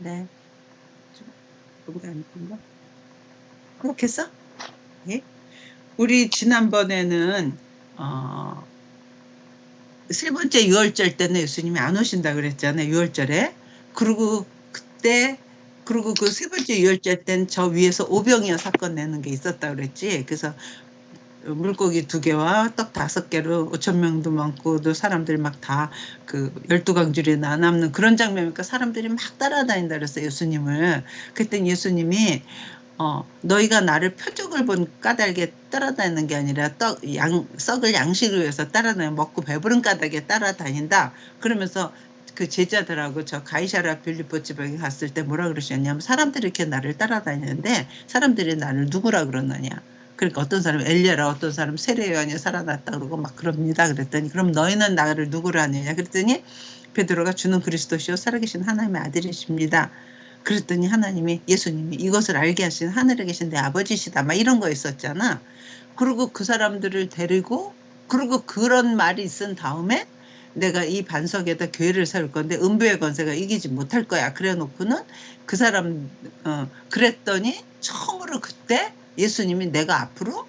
네. 뭔가 안 뜬가? 그렇겠어? 예? 우리 지난번에는 세 번째 유월절 때는 예수님이 안 오신다 그랬잖아요. 유월절에. 그리고 그리고 그 세 번째 유월절 때는 저 위에서 오병이어 사건 내는 게 있었다 그랬지. 그래서 물고기 2개와 떡 5개로 5,000명도 많고 또 사람들이 막 다 그 12강줄이 남는 그런 장면이니까 사람들이 막 따라다닌다 그랬어요. 예수님을. 그랬더니 예수님이 너희가 나를 표적을 본 까닭에 따라다니는 게 아니라 썩을 양식을 위해서 따라다니는, 먹고 배부른 까닭에 따라다닌다. 그러면서 그 제자들하고 저 가이사랴 빌립보 지방에 갔을 때 뭐라 그러셨냐면, 사람들이 이렇게 나를 따라다니는데 사람들이 나를 누구라 그러느냐. 그러니까 어떤 사람은 엘리야라, 어떤 사람은 세례 요한이 살아났다 그러고 막 그럽니다. 그랬더니 그럼 너희는 나를 누구라 하느냐. 그랬더니 베드로가 주는 그리스도시요 살아계신 하나님의 아들이십니다. 그랬더니 예수님이 이것을 알게 하신 하늘에 계신 내 아버지시다 막 이런 거 있었잖아. 그리고 그 사람들을 데리고, 그리고 그런 말이 있은 다음에 내가 이 반석에다 교회를 세울 건데 음부의 권세가 이기지 못할 거야. 그래 놓고는 그 사람 그랬더니 처음으로 그때 예수님이 내가 앞으로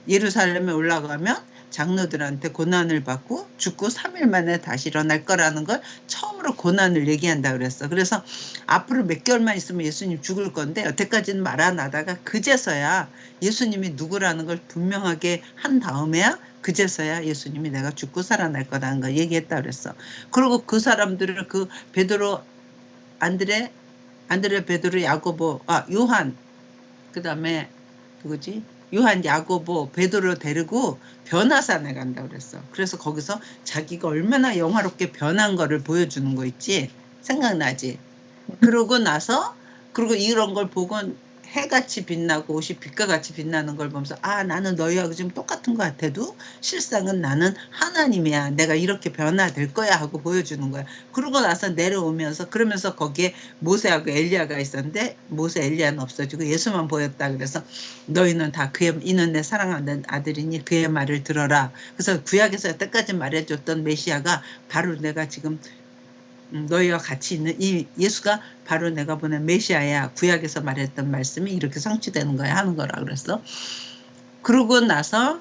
예루살렘에 올라가면 장로들한테 고난을 받고 죽고 3일 만에 다시 일어날 거라는 걸 처음으로 고난을 얘기한다 그랬어. 그래서 앞으로 몇 개월만 있으면 예수님 죽을 건데 여태까지는 말 안 하다가 그제서야 예수님이 누구라는 걸 분명하게 한 다음에야 그제서야 예수님이 내가 죽고 살아날 거라는 걸 얘기했다 그랬어. 그리고 그 사람들을 그 베드로, 안드레, 베드로, 야고보, 요한, 그 다음에 누구지? 요한, 야고보, 베드로 데리고 변화산에 간다 그랬어. 그래서 거기서 자기가 얼마나 영화롭게 변한 거를 보여주는 거 있지? 생각나지? 그러고 나서, 그리고 이런 걸 보고 해같이 빛나고 옷이 빛과 같이 빛나는 걸 보면서 나는 너희하고 지금 똑같은 것 같아도 실상은 나는 하나님이야. 내가 이렇게 변화될 거야 하고 보여주는 거야. 그러고 나서 내려오면서, 그러면서 거기에 모세하고 엘리야가 있었는데 모세 엘리야는 없어지고 예수만 보였다. 그래서 너희는 다 이는 내 사랑하는 아들이니 그의 말을 들어라. 그래서 구약에서 여태까지 말해줬던 메시아가 바로 내가 지금 너희와 같이 있는 이 예수가 바로 내가 보낸 메시아야. 구약에서 말했던 말씀이 이렇게 성취되는 거야 하는 거라 그랬어. 그러고 나서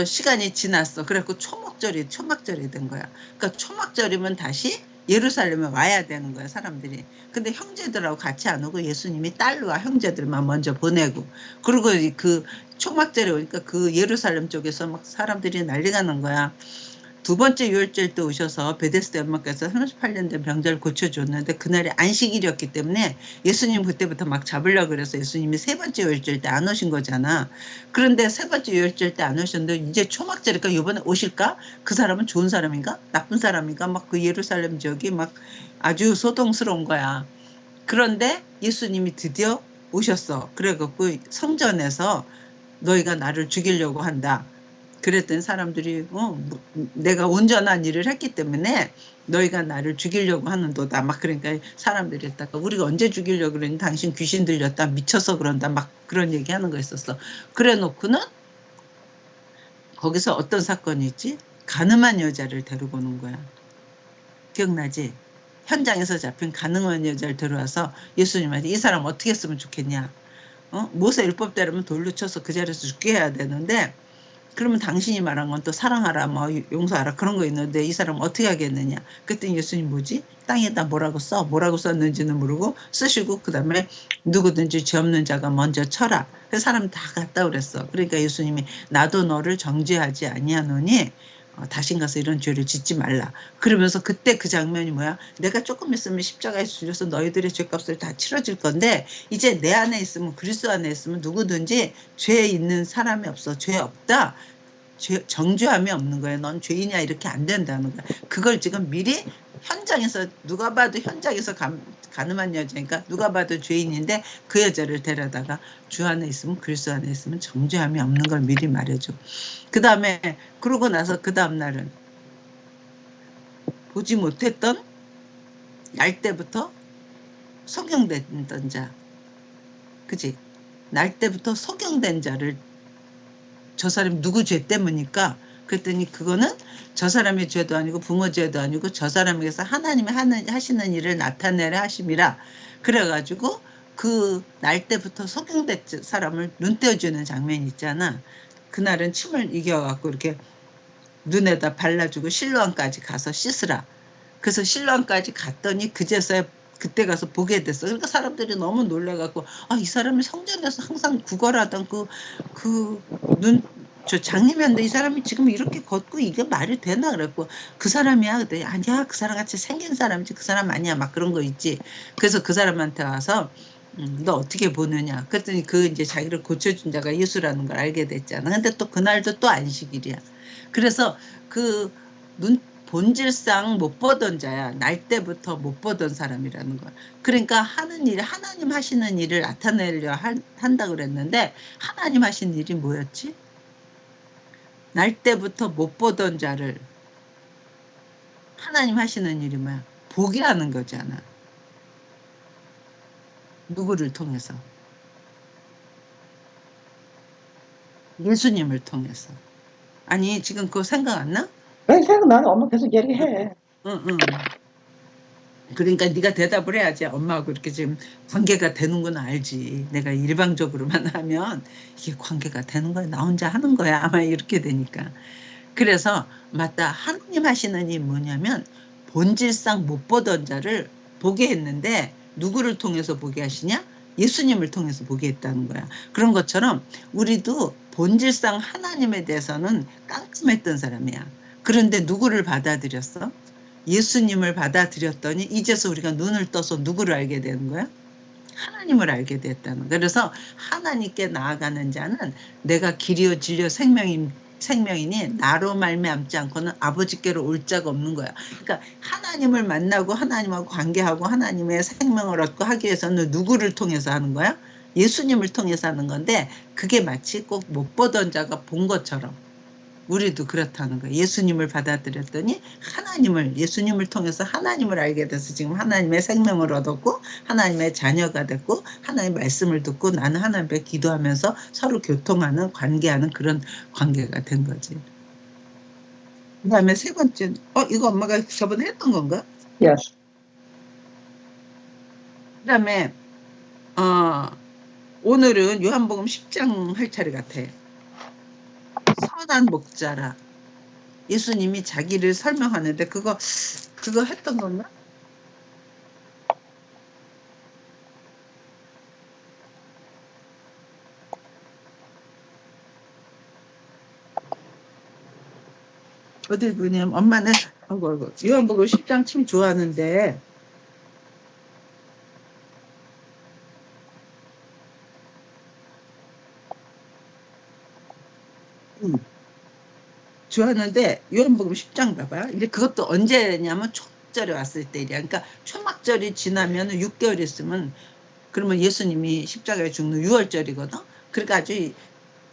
시간이 지났어. 그래갖고 초막절이 된 거야. 그러니까 초막절이면 다시 예루살렘에 와야 되는 거야, 사람들이. 근데 형제들하고 같이 안 오고 예수님이 딸과 형제들만 먼저 보내고, 그리고 그 초막절에 오니까 그 예루살렘 쪽에서 막 사람들이 난리가 난 거야. 2번째 유월절 때 오셔서 베데스다 연못가에서 38년 된 병자를 고쳐줬는데 그날이 안식일이었기 때문에 예수님 그때부터 막 잡으려고 그래서 예수님이 3번째 유월절 때 안 오신 거잖아. 그런데 3번째 유월절 때 안 오셨는데 이제 초막절이니까 이번에 오실까? 그 사람은 좋은 사람인가? 나쁜 사람인가? 막 그 예루살렘 지역이 막 아주 소동스러운 거야. 그런데 예수님이 드디어 오셨어. 그래갖고 성전에서 너희가 나를 죽이려고 한다. 그랬더니 사람들이 내가 온전한 일을 했기 때문에 너희가 나를 죽이려고 하는도다. 막 그러니까 사람들이 했다가 우리가 언제 죽이려고 그러니 당신 귀신 들렸다. 미쳐서 그런다. 막 그런 얘기하는 거 있었어. 그래 놓고는 거기서 어떤 사건이 있지? 가늠한 여자를 데리고 오는 거야. 기억나지? 현장에서 잡힌 가늠한 여자를 데려와서 예수님한테 이 사람 어떻게 했으면 좋겠냐? 모세 율법대로면 돌로 쳐서 그 자리에서 죽게 해야 되는데 그러면 당신이 말한 건 또 사랑하라, 뭐 용서하라 그런 거 있는데 이 사람 어떻게 하겠느냐. 그랬더니 예수님 뭐지? 땅에다 뭐라고 썼는지는 모르고 쓰시고 그다음에 누구든지 죄 없는 자가 먼저 쳐라. 그 사람 다 갔다 그랬어. 그러니까 예수님이 나도 너를 정죄하지 아니하노니 다신 가서 이런 죄를 짓지 말라. 그러면서 그때 그 장면이 뭐야? 내가 조금 있으면 십자가에 죽여서 너희들의 죄값을 다 치러질 건데 이제 내 안에 있으면, 그리스도 안에 있으면 누구든지 죄 있는 사람이 없어. 죄 없다. 정죄함이 없는 거야. 넌 죄이냐 이렇게 안 된다는 거야. 그걸 지금 미리 현장에서 누가 봐도 현장에서 가늠한 여자니까 누가 봐도 죄인인데 그 여자를 데려다가 주 안에 있으면, 그리스도 안에 있으면 정죄함이 없는 걸 미리 말해줘. 그 다음에 그러고 나서 그 다음 날은 보지 못했던 날 때부터 소경됐던 자, 그지? 날 때부터 소경된 자를, 저 사람이 누구 죄 때문이니까 그랬더니 그거는 저 사람의 죄도 아니고 부모 죄도 아니고 저 사람에게서 하나님이 하시는 일을 나타내려 하심이라. 그래가지고 그 날 때부터 속용된 사람을 눈 떼어주는 장면이 있잖아. 그날은 침을 이겨갖고 이렇게 눈에다 발라주고 실로암까지 가서 씻으라. 그래서 실로암까지 갔더니 그제서야 그때 가서 보게 됐어. 그러니까 사람들이 너무 놀래갖고 이 사람이 성전에서 항상 구걸하던 저 장님이었는데 이 사람이 지금 이렇게 걷고 이게 말이 되나 그랬고 그 사람이야. 그랬더니 아니야 그 사람 같이 생긴 사람이지 그 사람 아니야 막 그런 거 있지. 그래서 그 사람한테 와서 너 어떻게 보느냐. 그랬더니 이제 자기를 고쳐준 자가 예수라는 걸 알게 됐잖아. 근데 또 그날도 또 안식일이야. 그래서 본질상 못 보던 자야. 날 때부터 못 보던 사람이라는 거야. 그러니까 하나님 하시는 일을 나타내려 한다 그랬는데 하나님 하신 일이 뭐였지? 날 때부터 못 보던 자를 하나님 하시는 일이 뭐야? 보게 하는 거잖아. 누구를 통해서? 예수님을 통해서. 아니 지금 그거 생각 안 나? 왜 생각나는 엄마 계속 얘기해. 응. 그러니까 네가 대답을 해야지. 엄마하고 이렇게 지금 관계가 되는구나 알지. 내가 일방적으로만 하면 이게 관계가 되는 거야. 나 혼자 하는 거야. 아마 이렇게 되니까. 그래서 맞다. 하나님 하시는 일이 뭐냐면 본질상 못 보던 자를 보게 했는데 누구를 통해서 보게 하시냐? 예수님을 통해서 보게 했다는 거야. 그런 것처럼 우리도 본질상 하나님에 대해서는 깜깜했던 사람이야. 그런데 누구를 받아들였어? 예수님을 받아들였더니 이제서 우리가 눈을 떠서 누구를 알게 되는 거야? 하나님을 알게 됐다는 거야. 그래서 하나님께 나아가는 자는 내가 길이요 진리요 생명이니 나로 말미암지 않고는 아버지께로 올 자가 없는 거야. 그러니까 하나님을 만나고 하나님하고 관계하고 하나님의 생명을 얻고 하기 위해서는 누구를 통해서 하는 거야? 예수님을 통해서 하는 건데 그게 마치 꼭 못 보던 자가 본 것처럼 우리도 그렇다는 거예요. 예수님을 받아들였더니 예수님을 통해서 하나님을 알게 돼서 지금 하나님의 생명을 얻었고 하나님의 자녀가 됐고 하나님의 말씀을 듣고 나는 하나님 앞에 기도하면서 서로 교통하는 관계하는 그런 관계가 된 거지. 그 다음에 세 번째 이거 엄마가 저번에 했던 건가? Yes. 그 다음에 오늘은 요한복음 10장 할 차례 같아. 선한 목자라. 예수님이 자기를 설명하는데 그거 했던 건가? 어디 그냥 엄마는 요한복음 10장 참 좋아하는데 좋아하는데 요한복음 10장 봐봐. 이제 그것도 언제냐면 초막절에 왔을 때 일이야. 그러니까 초막절이 지나면 6개월 있으면 그러면 예수님이 십자가에 죽는 6월절이거든. 그러니까 아주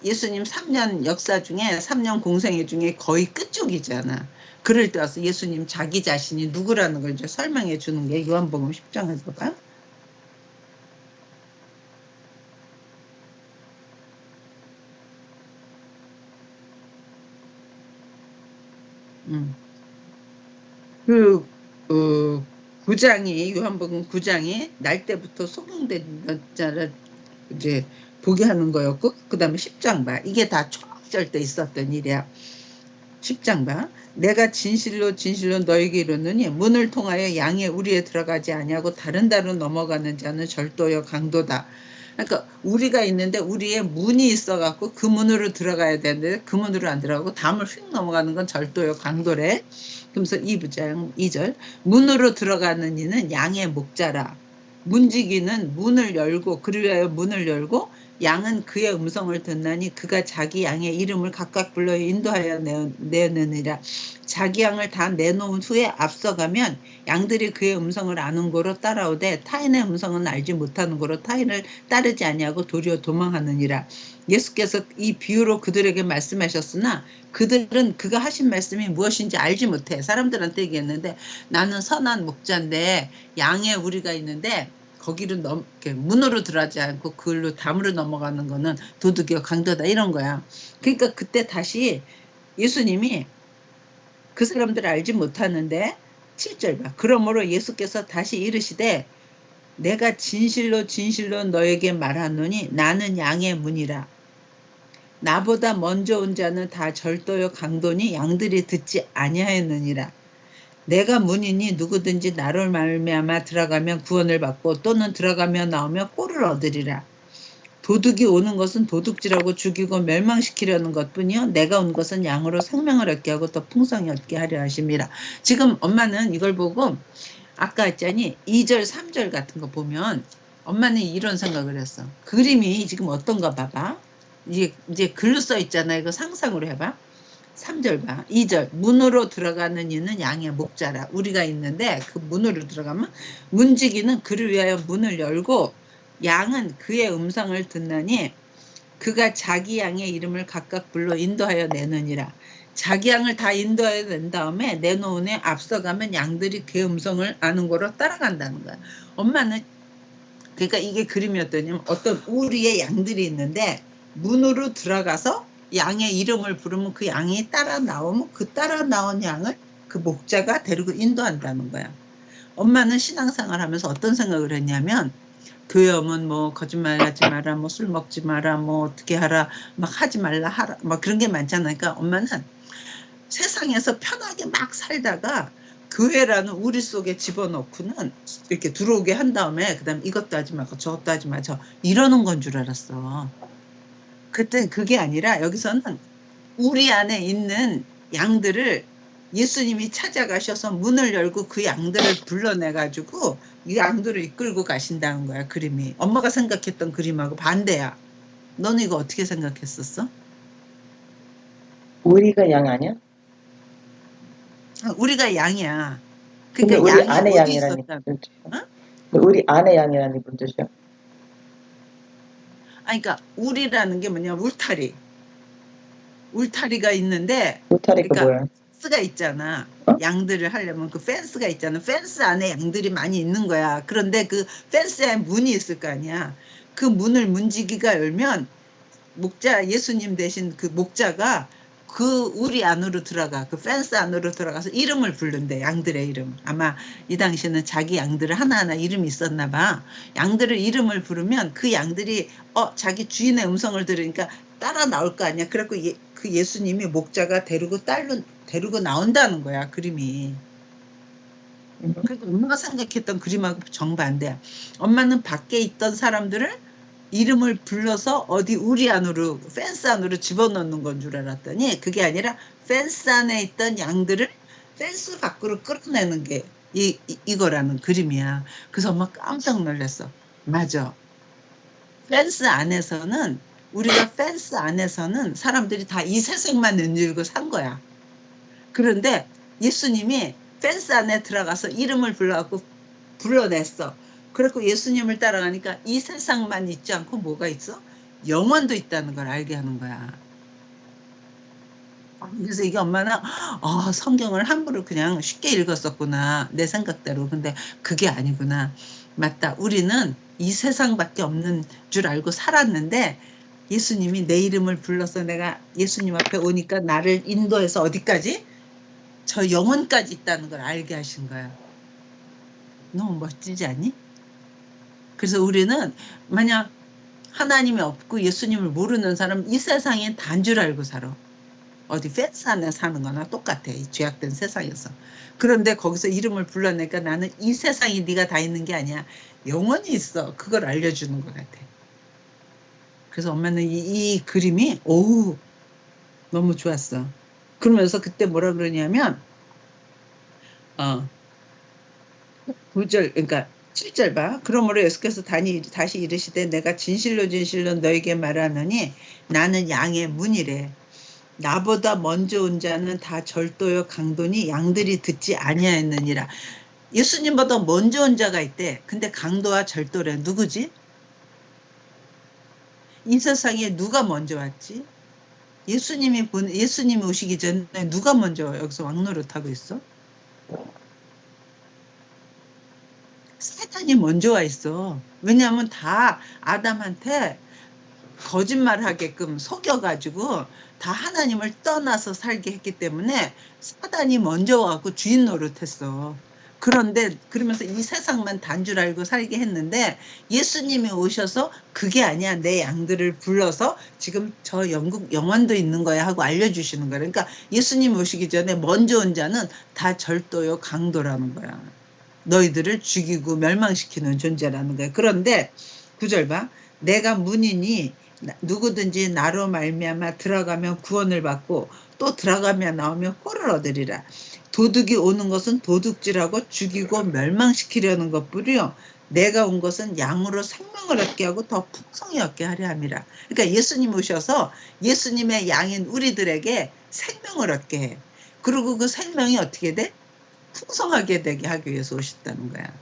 예수님 3년 역사 중에 3년 공생애 중에 거의 끝쪽이잖아. 그럴 때 와서 예수님 자기 자신이 누구라는 걸 이제 설명해 주는 게 요한복음 10장을 봐봐. 요한복음 9장이 날 때부터 속용된 자를 이제 보게 하는 거였고, 그 다음에 10장 봐. 이게 다 초막절 때 있었던 일이야. 10장 봐. 내가 진실로 너에게 이르노니 문을 통하여 양의 우리에 들어가지 아니하고 다른 데로 넘어가는 자는 절도요 강도다. 그러니까 우리가 있는데 우리의 문이 있어갖고 그 문으로 들어가야 되는데 그 문으로 안 들어가고 담을 휙 넘어가는 건 절도요 강도래. 그러면서 2절 문으로 들어가는 이는 양의 목자라. 문지기는 문을 열고 그를 위하여 문을 열고 양은 그의 음성을 듣나니 그가 자기 양의 이름을 각각 불러 인도하여 내느니라. 자기 양을 다 내놓은 후에 앞서가면 양들이 그의 음성을 아는 고로 따라오되 타인의 음성은 알지 못하는 고로 타인을 따르지 아니하고 도리어 도망하느니라. 예수께서 이 비유로 그들에게 말씀하셨으나 그들은 그가 하신 말씀이 무엇인지 알지 못해. 사람들한테 얘기했는데 나는 선한 목자인데 양의 우리가 있는데 거기를 문으로 들어가지 않고 그걸로 담으로 넘어가는 거는 도둑이요 강도다 이런 거야. 그러니까 그때 다시 예수님이 그 사람들을 알지 못하는데 7절 봐. 그러므로 예수께서 다시 이르시되 내가 진실로 진실로 너에게 말하노니 나는 양의 문이라. 나보다 먼저 온 자는 다 절도요 강도니 양들이 듣지 아니하였느니라. 내가 문이니 누구든지 나를 말미암아 들어가면 구원을 받고 또는 들어가며 나오며 꼴을 얻으리라. 도둑이 오는 것은 도둑질하고 죽이고 멸망시키려는 것뿐이요 내가 온 것은 양으로 생명을 얻게 하고 더 풍성히 얻게 하려 하심이라. 지금 엄마는 이걸 보고 아까 했잖니 2절 3절 같은 거 보면 엄마는 이런 생각을 했어. 그림이 지금 어떤가 봐봐. 이제 글로 써 있잖아. 이거 상상으로 해봐. 3절 봐. 2절 문으로 들어가는 이는 양의 목자라. 우리가 있는데 그 문으로 들어가면 문지기는 그를 위하여 문을 열고 양은 그의 음성을 듣나니 그가 자기 양의 이름을 각각 불러 인도하여 내느니라. 자기 양을 다 인도하여 낸 다음에 내놓으니 앞서가면 양들이 그 음성을 아는 거로 따라간다는 거야. 엄마는 그러니까 이게 그림이었더니 어떤 우리의 양들이 있는데 문으로 들어가서 양의 이름을 부르면 그 양이 따라 나오면 그 따라 나온 양을 그 목자가 데리고 인도한다는 거야. 엄마는 신앙생활 하면서 어떤 생각을 했냐면 교회 오면 뭐 거짓말하지 마라, 뭐 술 먹지 마라, 뭐 어떻게 하라, 막 하지 말라 하라, 막 그런 게 많잖아. 그러니까 엄마는 세상에서 편하게 막 살다가 교회라는 우리 속에 집어넣고는 이렇게 들어오게 한 다음에 그다음 이것도 하지 말고 저것도 하지 마, 저 이러는 건 줄 알았어. 그때 그게 아니라 여기서는 우리 안에 있는 양들을 예수님이 찾아가셔서 문을 열고 그 양들을 불러내가지고 이 양들을 이끌고 가신다는 거야. 그림이. 엄마가 생각했던 그림하고 반대야. 너는 이거 어떻게 생각했었어? 우리가 양 아니야? 우리가 양이야. 근데 그러니까 우리 양이 안에 어디 양이라니 있었다? 무슨 뜻이야? 어? 우리 안에 양이라니 무슨 뜻이야? 아니, 그러니까 우리라는 게 뭐냐? 울타리. 울타리가 있는데, 울타리가 그러니까 뭐야? 펜스가 있잖아. 어? 양들을 하려면 그 펜스가 있잖아. 펜스 안에 양들이 많이 있는 거야. 그런데 그 펜스에 문이 있을 거 아니야. 그 문을 문지기가 열면 목자, 예수님 대신 그 목자가 그 우리 안으로 들어가. 그 펜스 안으로 들어가서 이름을 부른대. 양들의 이름. 아마 이 당시에는 자기 양들을 하나하나 이름이 있었나 봐. 양들을 이름을 부르면 그 양들이 자기 주인의 음성을 들으니까 따라 나올 거 아니야. 그래갖고 그 예수님이 목자가 데리고 나온다는 거야. 그림이. 그러니까 엄마가 생각했던 그림하고 정반대야. 엄마는 밖에 있던 사람들을 이름을 불러서 어디 우리 안으로 펜스 안으로 집어넣는 건 줄 알았더니 그게 아니라 펜스 안에 있던 양들을 펜스 밖으로 끌어내는 게 이거라는 그림이야. 그래서 엄마 깜짝 놀랐어. 맞아. 우리가 펜스 안에서는 사람들이 다 이 세상만 눈질고 산 거야. 그런데 예수님이 펜스 안에 들어가서 이름을 불러냈어. 그래서 예수님을 따라가니까 이 세상만 있지 않고 뭐가 있어? 영원도 있다는 걸 알게 하는 거야. 그래서 이게 엄마는 성경을 함부로 그냥 쉽게 읽었었구나. 내 생각대로. 근데 그게 아니구나. 맞다. 우리는 이 세상밖에 없는 줄 알고 살았는데 예수님이 내 이름을 불러서 내가 예수님 앞에 오니까 나를 인도해서 어디까지? 저 영혼까지 있다는 걸 알게 하신 거야. 너무 멋지지 않니? 그래서 우리는 만약 하나님이 없고 예수님을 모르는 사람 이 세상에 단 줄 알고 살아. 어디 펜스 안에 사는 거나 똑같아. 이 죄악된 세상에서. 그런데 거기서 이름을 불러내니까 나는 이 세상이 네가 다 있는 게 아니야. 영원히 있어. 그걸 알려주는 것 같아. 그래서 엄마는 이 그림이 너무 좋았어. 그러면서 그때 뭐라 그러냐면 9절 그러니까 7절 봐. 그러므로 예수께서 다시 이르시되 내가 진실로 진실로 너에게 말하노니 나는 양의 문이래. 나보다 먼저 온 자는 다 절도요 강도니 양들이 듣지 아니하였느니라. 예수님보다 먼저 온 자가 있대. 근데 강도와 절도래. 누구지? 이 세상에 누가 먼저 왔지? 예수님이 오시기 전에 누가 먼저 여기서 왕노릇하고 있어? 사탄이 먼저 와 있어. 왜냐하면 다 아담한테 거짓말하게끔 속여가지고 다 하나님을 떠나서 살게 했기 때문에 사단이 먼저 와갖고 주인 노릇했어. 그런데 그러면서 이 세상만 단 줄 알고 살게 했는데 예수님이 오셔서 그게 아니야. 내 양들을 불러서 지금 저 영국 영원도 있는 거야 하고 알려주시는 거야. 그러니까 예수님 오시기 전에 먼저 온 자는 다 절도요 강도라는 거야. 너희들을 죽이고 멸망시키는 존재라는 거야. 그런데 9절 봐. 내가 문이니 누구든지 나로 말미암아 들어가면 구원을 받고 또 들어가며 나오면 꼴을 얻으리라. 도둑이 오는 것은 도둑질하고 죽이고 멸망시키려는 것뿐이요 내가 온 것은 양으로 생명을 얻게 하고 더 풍성히 얻게 하려 함이라. 그러니까 예수님 오셔서 예수님의 양인 우리들에게 생명을 얻게 해. 그리고 그 생명이 어떻게 돼? 풍성하게 되게 하기 위해서 오셨다는 거야.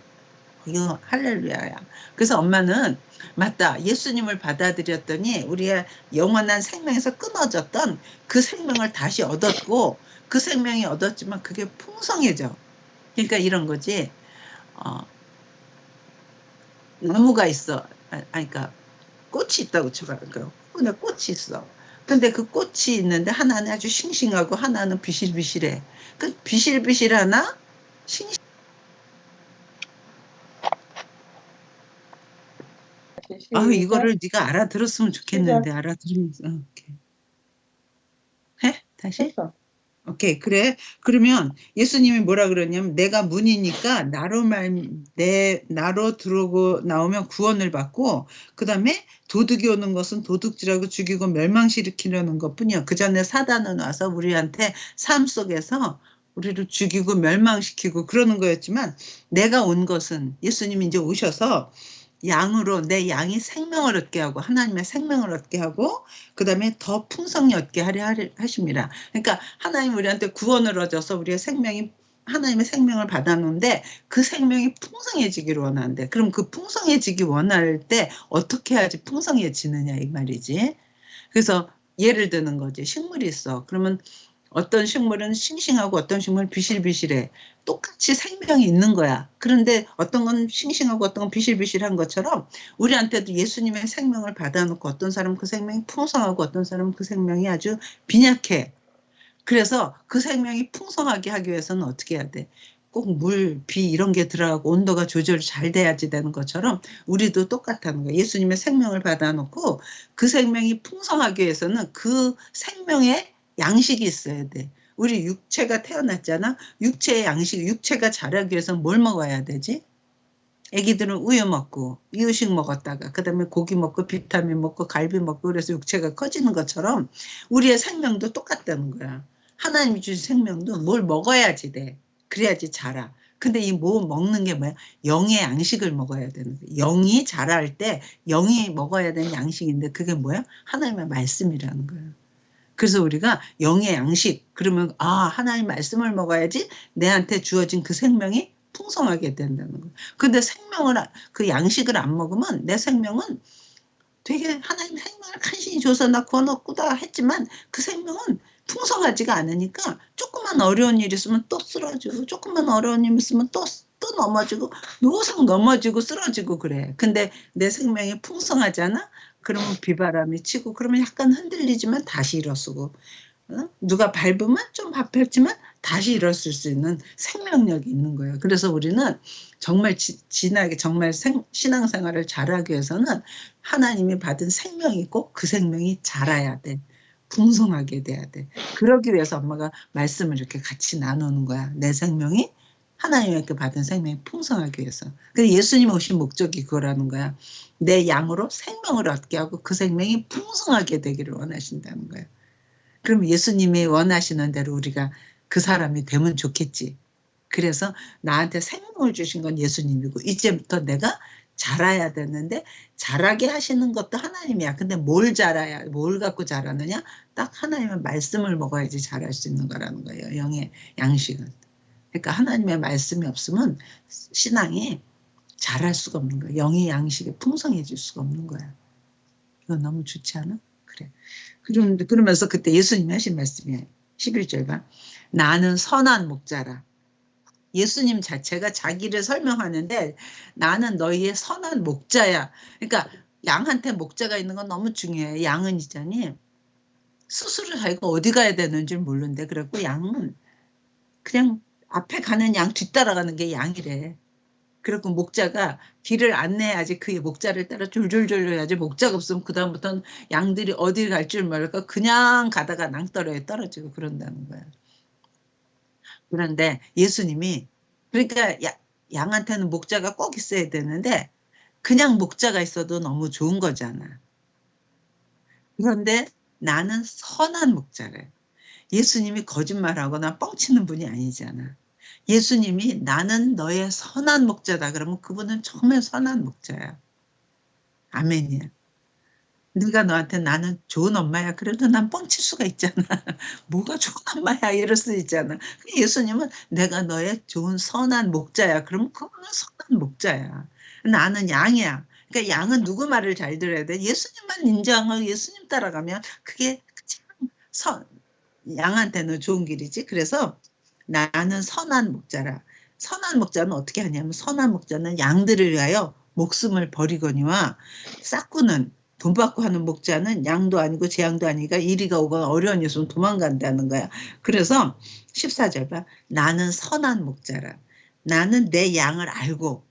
이거 할렐루야야. 그래서 엄마는 맞다. 예수님을 받아들였더니 우리의 영원한 생명에서 끊어졌던 그 생명을 다시 얻었고 그 생명이 얻었지만 그게 풍성해져. 그러니까 이런 거지. 나무가 있어. 그러니까 꽃이 있다고 쳐봐. 그러니까 근데 꽃이 있어. 근데 그 꽃이 있는데 하나는 아주 싱싱하고 하나는 비실비실해. 그 비실비실하나 싱싱. 이거를 네가 알아들었으면 좋겠는데 알아들으면서 오케이. 해? 다시? 했어. 오케이. 그래. 그러면 예수님이 뭐라 그러냐면 내가 문이니까 나로 들어오고 나오면 구원을 받고 그다음에 도둑이 오는 것은 도둑질하고 죽이고 멸망시키려는 것뿐이야. 그 전에 사단은 와서 우리한테 삶 속에서 우리를 죽이고 멸망시키고 그러는 거였지만 내가 온 것은 예수님이 이제 오셔서 양으로 내 양이 생명을 얻게 하고 하나님의 생명을 얻게 하고 그다음에 더 풍성히 얻게 하려 하십니다. 그러니까 하나님 우리한테 구원을 얻어서 우리의 생명이 하나님의 생명을 받아놓는데 그 생명이 풍성해지기를 원하는데 그럼 그 풍성해지기 원할 때 어떻게 해야지 풍성해지느냐 이 말이지. 그래서 예를 드는 거지. 식물이 있어. 그러면 어떤 식물은 싱싱하고 어떤 식물은 비실비실해. 똑같이 생명이 있는 거야. 그런데 어떤 건 싱싱하고 어떤 건 비실비실한 것처럼 우리한테도 예수님의 생명을 받아놓고 어떤 사람은 그 생명이 풍성하고 어떤 사람은 그 생명이 아주 빈약해. 그래서 그 생명이 풍성하게 하기 위해서는 어떻게 해야 돼? 꼭 물, 비 이런 게 들어가고 온도가 조절이 잘 돼야지 되는 것처럼 우리도 똑같다는 거야. 예수님의 생명을 받아놓고 그 생명이 풍성하기 위해서는 그 생명의 양식이 있어야 돼. 우리 육체가 태어났잖아. 육체의 양식, 육체가 자라기 위해서는 뭘 먹어야 되지? 애기들은 우유 먹고 이유식 먹었다가 그다음에 고기 먹고 비타민 먹고 갈비 먹고 그래서 육체가 커지는 것처럼 우리의 생명도 똑같다는 거야. 하나님이 주신 생명도 뭘 먹어야지 돼. 그래야지 자라. 근데 이 뭐 먹는 게 뭐야? 영의 양식을 먹어야 되는 거야. 영이 자랄 때 영이 먹어야 되는 양식인데 그게 뭐야? 하나님의 말씀이라는 거야. 그래서 우리가 영의 양식 그러면 하나님 말씀을 먹어야지 내한테 주어진 그 생명이 풍성하게 된다는 거예요. 근데 그 양식을 안 먹으면 내 생명은 되게 하나님 생명을 간신히 줘서 나 구원 얻고다 했지만 그 생명은 풍성하지가 않으니까 조금만 어려운 일 있으면 또 쓰러지고 조금만 어려운 일 있으면 또 넘어지고 노상 넘어지고 쓰러지고 그래. 근데 내 생명이 풍성하잖아. 그러면 비바람이 치고 그러면 약간 흔들리지만 다시 일어서고 누가 밟으면 좀 밟혔지만 다시 일어설 수 있는 생명력이 있는 거예요. 그래서 우리는 정말 진하게 정말 신앙생활을 잘하기 위해서는 하나님이 받은 생명이 있고 그 생명이 자라야 돼. 풍성하게 돼야 돼. 그러기 위해서 엄마가 말씀을 이렇게 같이 나누는 거야. 내 생명이 하나님께 받은 생명이 풍성하기 위해서. 그래서 예수님 오신 목적이 그거라는 거야. 내 양으로 생명을 얻게 하고 그 생명이 풍성하게 되기를 원하신다는 거야. 그럼 예수님이 원하시는 대로 우리가 그 사람이 되면 좋겠지. 그래서 나한테 생명을 주신 건 예수님이고 이제부터 내가 자라야 되는데 자라게 하시는 것도 하나님이야. 근데 뭘 갖고 자라느냐? 딱 하나님의 말씀을 먹어야지 자랄 수 있는 거라는 거예요. 영의 양식은. 그러니까 하나님의 말씀이 없으면 신앙이 자랄 수가 없는 거야. 영의 양식이 풍성해질 수가 없는 거야. 이거 너무 좋지 않아? 그래. 그러면서 그때 예수님이 하신 말씀이에요. 11절 봐. 나는 선한 목자라. 예수님 자체가 자기를 설명하는데 나는 너희의 선한 목자야. 그러니까 양한테 목자가 있는 건 너무 중요해. 양은 있잖니. 스스로 자기가 어디 가야 되는지 모르는데 그래갖고 양은 그냥 앞에 가는 양 뒤따라가는 게 양이래. 그리고 목자가 길을 안내해야지 그 목자를 따라 졸졸졸 해야지 목자가 없으면 그다음부터는 양들이 어딜 갈 줄 모르니까 그냥 가다가 낭떠러에 떨어지고 그런다는 거야. 그런데 예수님이 그러니까 양한테는 목자가 꼭 있어야 되는데 그냥 목자가 있어도 너무 좋은 거잖아. 그런데 나는 선한 목자래. 예수님이 거짓말하거나 뻥치는 분이 아니잖아. 예수님이 나는 너의 선한 목자다. 그러면 그분은 정말 선한 목자야. 아멘이야. 네가 너한테 나는 좋은 엄마야. 그래도 난 뻥칠 수가 있잖아. 뭐가 좋은 엄마야. 이럴 수 있잖아. 예수님은 내가 너의 좋은 선한 목자야. 그러면 그분은 선한 목자야. 나는 양이야. 그러니까 양은 누구 말을 잘 들어야 돼? 예수님만 인정하고 예수님 따라가면 그게 선, 양한테는 좋은 길이지. 그래서 나는 선한 목자라. 선한 목자는 어떻게 하냐면 선한 목자는 양들을 위하여 목숨을 버리거니와 싹구는 돈 받고 하는 목자는 양도 아니고 재앙도 아니니까 이리가 오거나 어려운 일 있으면 도망간다는 거야. 그래서 14절 봐. 나는 선한 목자라. 나는 내 양을 알고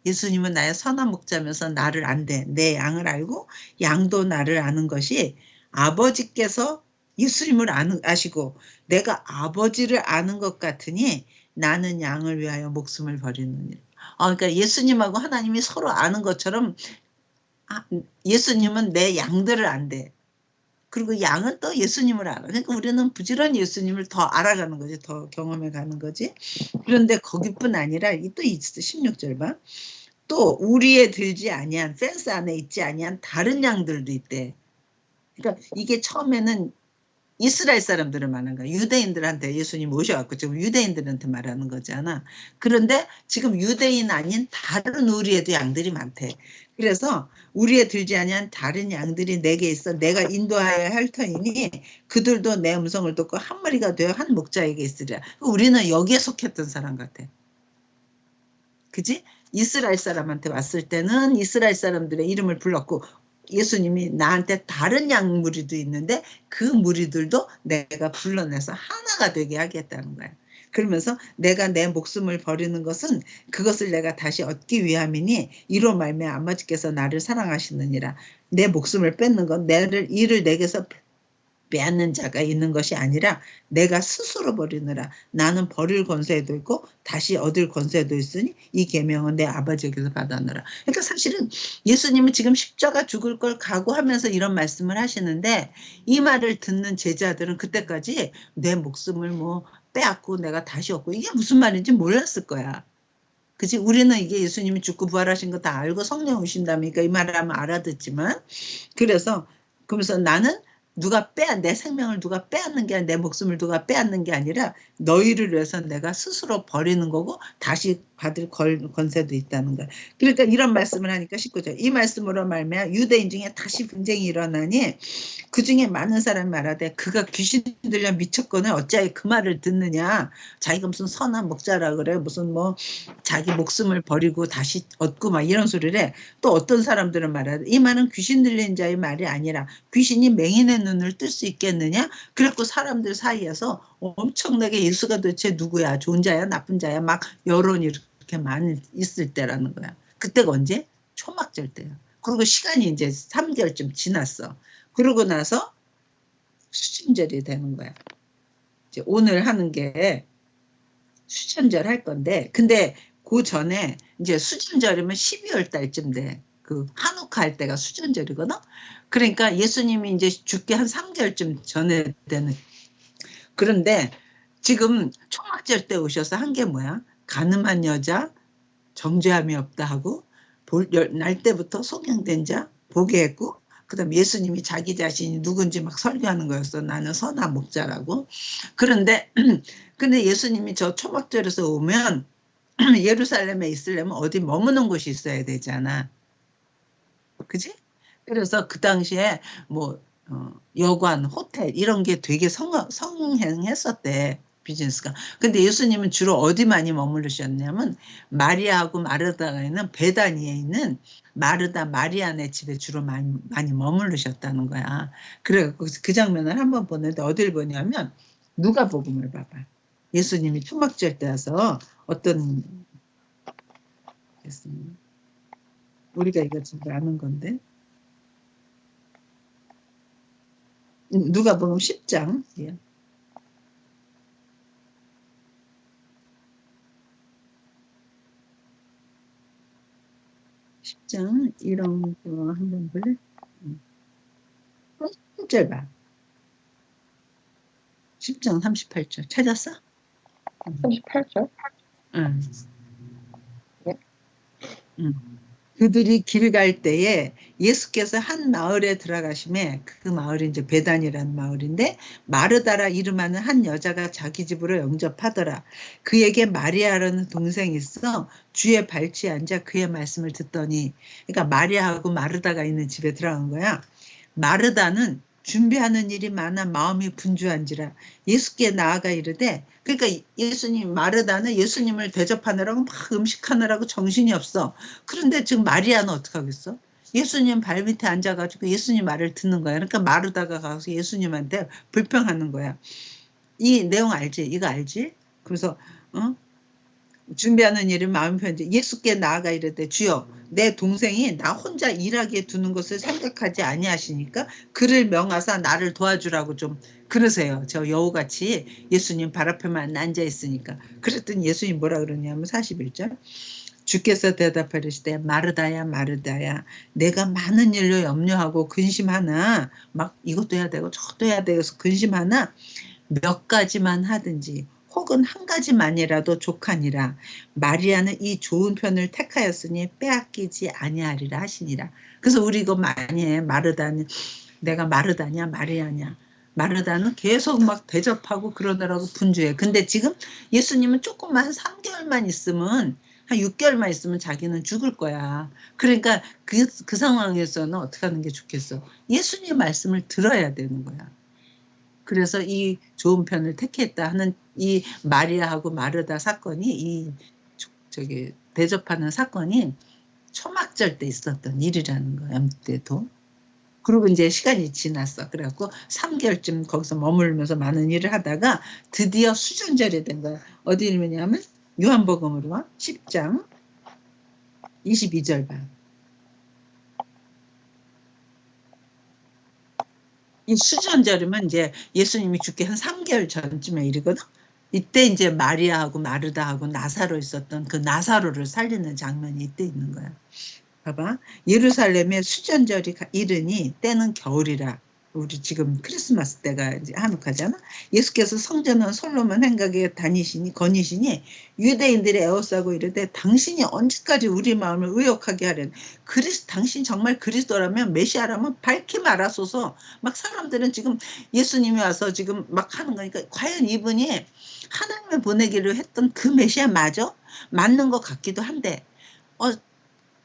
예수님은 나의 선한 목자면서 나를 안대. 내 양을 알고 양도 나를 아는 것이 아버지께서 예수님을 아시고 내가 아버지를 아는 것 같으니 나는 양을 위하여 목숨을 버리느니라. 그러니까 예수님하고 하나님이 서로 아는 것처럼 예수님은 내 양들을 안대. 그리고 양은 또 예수님을 알아. 그러니까 우리는 부지런히 예수님을 더 알아가는 거지. 더 경험해 가는 거지. 그런데 거기뿐 아니라 또 있어. 16절 봐. 또 우리에 들지 아니한 펜스 안에 있지 아니한 다른 양들도 있대. 그러니까 이게 처음에는 이스라엘 사람들을 말하는 거야. 유대인들한테 예수님 오셔갖고 지금 유대인들한테 말하는 거잖아. 그런데 지금 유대인 아닌 다른 우리에도 양들이 많대. 그래서 우리에 들지 아니한 다른 양들이 내게 있어 내가 인도하여야 할 터이니 그들도 내 음성을 듣고 한 마리가 되어 한 목자에게 있으리라. 우리는 여기에 속했던 사람 같아. 그지? 이스라엘 사람한테 왔을 때는 이스라엘 사람들의 이름을 불렀고 예수님이 나한테 다른 양 무리도 있는데 그 무리들도 내가 불러내서 하나가 되게 하겠다는 거야. 그러면서 내가 내 목숨을 버리는 것은 그것을 내가 다시 얻기 위함이니 이로 말미암아 아버지께서 나를 사랑하시느니라. 내 목숨을 뺏는 건 이를 내게서 빼앗는 자가 있는 것이 아니라 내가 스스로 버리느라. 나는 버릴 권세도 있고 다시 얻을 권세도 있으니 이 계명은 내 아버지에게서 받았느라. 그러니까 사실은 예수님은 지금 십자가 죽을 걸 각오하면서 이런 말씀을 하시는데 이 말을 듣는 제자들은 그때까지 내 목숨을 뭐 빼앗고 내가 다시 얻고 이게 무슨 말인지 몰랐을 거야. 그치? 우리는 이게 예수님이 죽고 부활하신 거 다 알고 성령 오신다니까 이 말을 하면 알아듣지만 그러면서 나는 내 생명을 누가 빼앗는 게 아니라 내 목숨을 누가 빼앗는 게 아니라 너희를 위해서 내가 스스로 버리는 거고 다시 받을 권세도 있다는 거야. 그러니까 이런 말씀을 하니까 19절 이 말씀으로 말미암아 유대인 중에 다시 분쟁이 일어나니 그 중에 많은 사람이 말하되 그가 귀신 들려 미쳤거늘 어찌하여 그 말을 듣느냐. 자기가 무슨 선한 목자라 그래. 무슨 뭐 자기 목숨을 버리고 다시 얻고 막 이런 소리를 해. 또 어떤 사람들은 말하되 이 말은 귀신 들린 자의 말이 아니라 귀신이 맹인의 눈을 뜰 수 있겠느냐. 그래갖고 사람들 사이에서 엄청나게 예수가 도대체 누구야. 좋은 자야 나쁜 자야 막 여론이 이렇게 많이 있을 때라는 거야. 그때가 언제? 초막절 때야. 그리고 시간이 이제 3개월쯤 지났어. 그러고 나서 수진절이 되는 거야. 이제 오늘 하는 게 수진절 할 건데 근데 그 전에 이제 수진절이면 12월 달쯤 돼. 그 한우카 할 때가 수진절이거든. 그러니까 예수님이 이제 죽기 한 3개월쯤 전에 되는. 그런데 지금 초막절 때 오셔서 한 게 뭐야? 가늠한 여자 정죄함이 없다 하고 날 때부터 소경된 자 보게 했고 그다음 예수님이 자기 자신이 누군지 막 설교하는 거였어. 나는 선한 목자라고. 그런데 근데 예수님이 저 초막절에서 오면 예루살렘에 있으려면 어디 머무는 곳이 있어야 되잖아. 그지? 그래서 그 당시에 뭐 여관, 호텔 이런 게 되게 성행했었대. 비즈니스가. 근데 예수님은 주로 어디 많이 머무르셨냐면 마리아하고 마르다가 있는 베다니에 있는 마르다 마리아네 집에 주로 많이 머무르셨다는 거야. 그래 그 장면을 한번 보는데 어딜 보냐면 누가복음을 봐봐. 예수님이 초막절 때 와서 어떤 예수님 우리가 이거 지금 아는 건데 누가복음 10장 예. 10장 이런 거 한번 볼래? 1절 봐. 10장 38절 찾았어? 38절? 응. 네. 응. 그들이 길 갈 때에 예수께서 한 마을에 들어가심에 그 마을이 이제 베단이라는 마을인데 마르다라 이름하는 한 여자가 자기 집으로 영접하더라. 그에게 마리아라는 동생이 있어 주의 발치에 앉아 그의 말씀을 듣더니 그러니까 마리아하고 마르다가 있는 집에 들어간 거야. 마르다는 준비하는 일이 많아 마음이 분주한지라 예수께 나아가 이르되 그러니까 예수님 마르다는 예수님을 대접하느라고 막 음식하느라고 정신이 없어. 그런데 지금 마리아는 어떻게 하겠어? 예수님 발밑에 앉아가지고 예수님 말을 듣는 거야. 그러니까 마르다가 가서 예수님한테 불평하는 거야. 이 내용 알지? 이거 알지? 그래서 준비하는 일이 마음 편지 예수께 나아가 이르되 주여 내 동생이 나 혼자 일하게 두는 것을 생각하지 아니하시니까 그를 명하사 나를 도와주라고 좀 그러세요. 저 여우같이 예수님 발 앞에만 앉아 있으니까. 그랬더니 예수님 뭐라 그러냐면 41절 주께서 대답하시되 마르다야 마르다야 내가 많은 일로 염려하고 근심하나 막 이것도 해야 되고 저것도 해야 되고 근심하나 몇 가지만 하든지 혹은 한 가지만이라도 족하니라. 마리아는 이 좋은 편을 택하였으니 빼앗기지 아니하리라 하시니라. 그래서 우리 이거 많이 해. 마르다는 내가 마르다냐 마리아냐. 마르다는 계속 막 대접하고 그러느라고 분주해. 근데 지금 예수님은 조금만 한 3개월만 있으면 한 6개월만 있으면 자기는 죽을 거야. 그러니까 그 상황에서는 어떻게 하는 게 좋겠어. 예수님 말씀을 들어야 되는 거야. 그래서 이 좋은 편을 택했다 하는 이 마리아하고 마르다 사건이 이 저기 대접하는 사건이 초막절 때 있었던 일이라는 거야. 때도. 그리고 이제 시간이 지났어. 그래갖고 3개월쯤 거기서 머물면서 많은 일을 하다가 드디어 수전절이 된 거야. 어디 읽느냐면 요한복음으로 와. 10장 22절 봐. 이 수전절이면 이제 예수님이 죽기 한 3개월 전쯤에 일이거든. 이때 이제 마리아하고 마르다하고 나사로 있었던 그 나사로를 살리는 장면이 이때 있는 거야. 봐봐. 예루살렘에 수전절이 이르니 때는 겨울이라. 우리 지금 크리스마스 때가 이제 한옥하잖아. 예수께서 성전원 솔로몬 행각에 거니시니 유대인들이 에워싸고 이르되 당신이 언제까지 우리 마음을 의욕하게 하려는 당신 정말 그리스도라면 메시아라면 밝히 말하소서. 막 사람들은 지금 예수님이 와서 지금 막 하는 거니까 과연 이분이 하나님을 보내기로 했던 그 메시아 맞아? 맞는 것 같기도 한데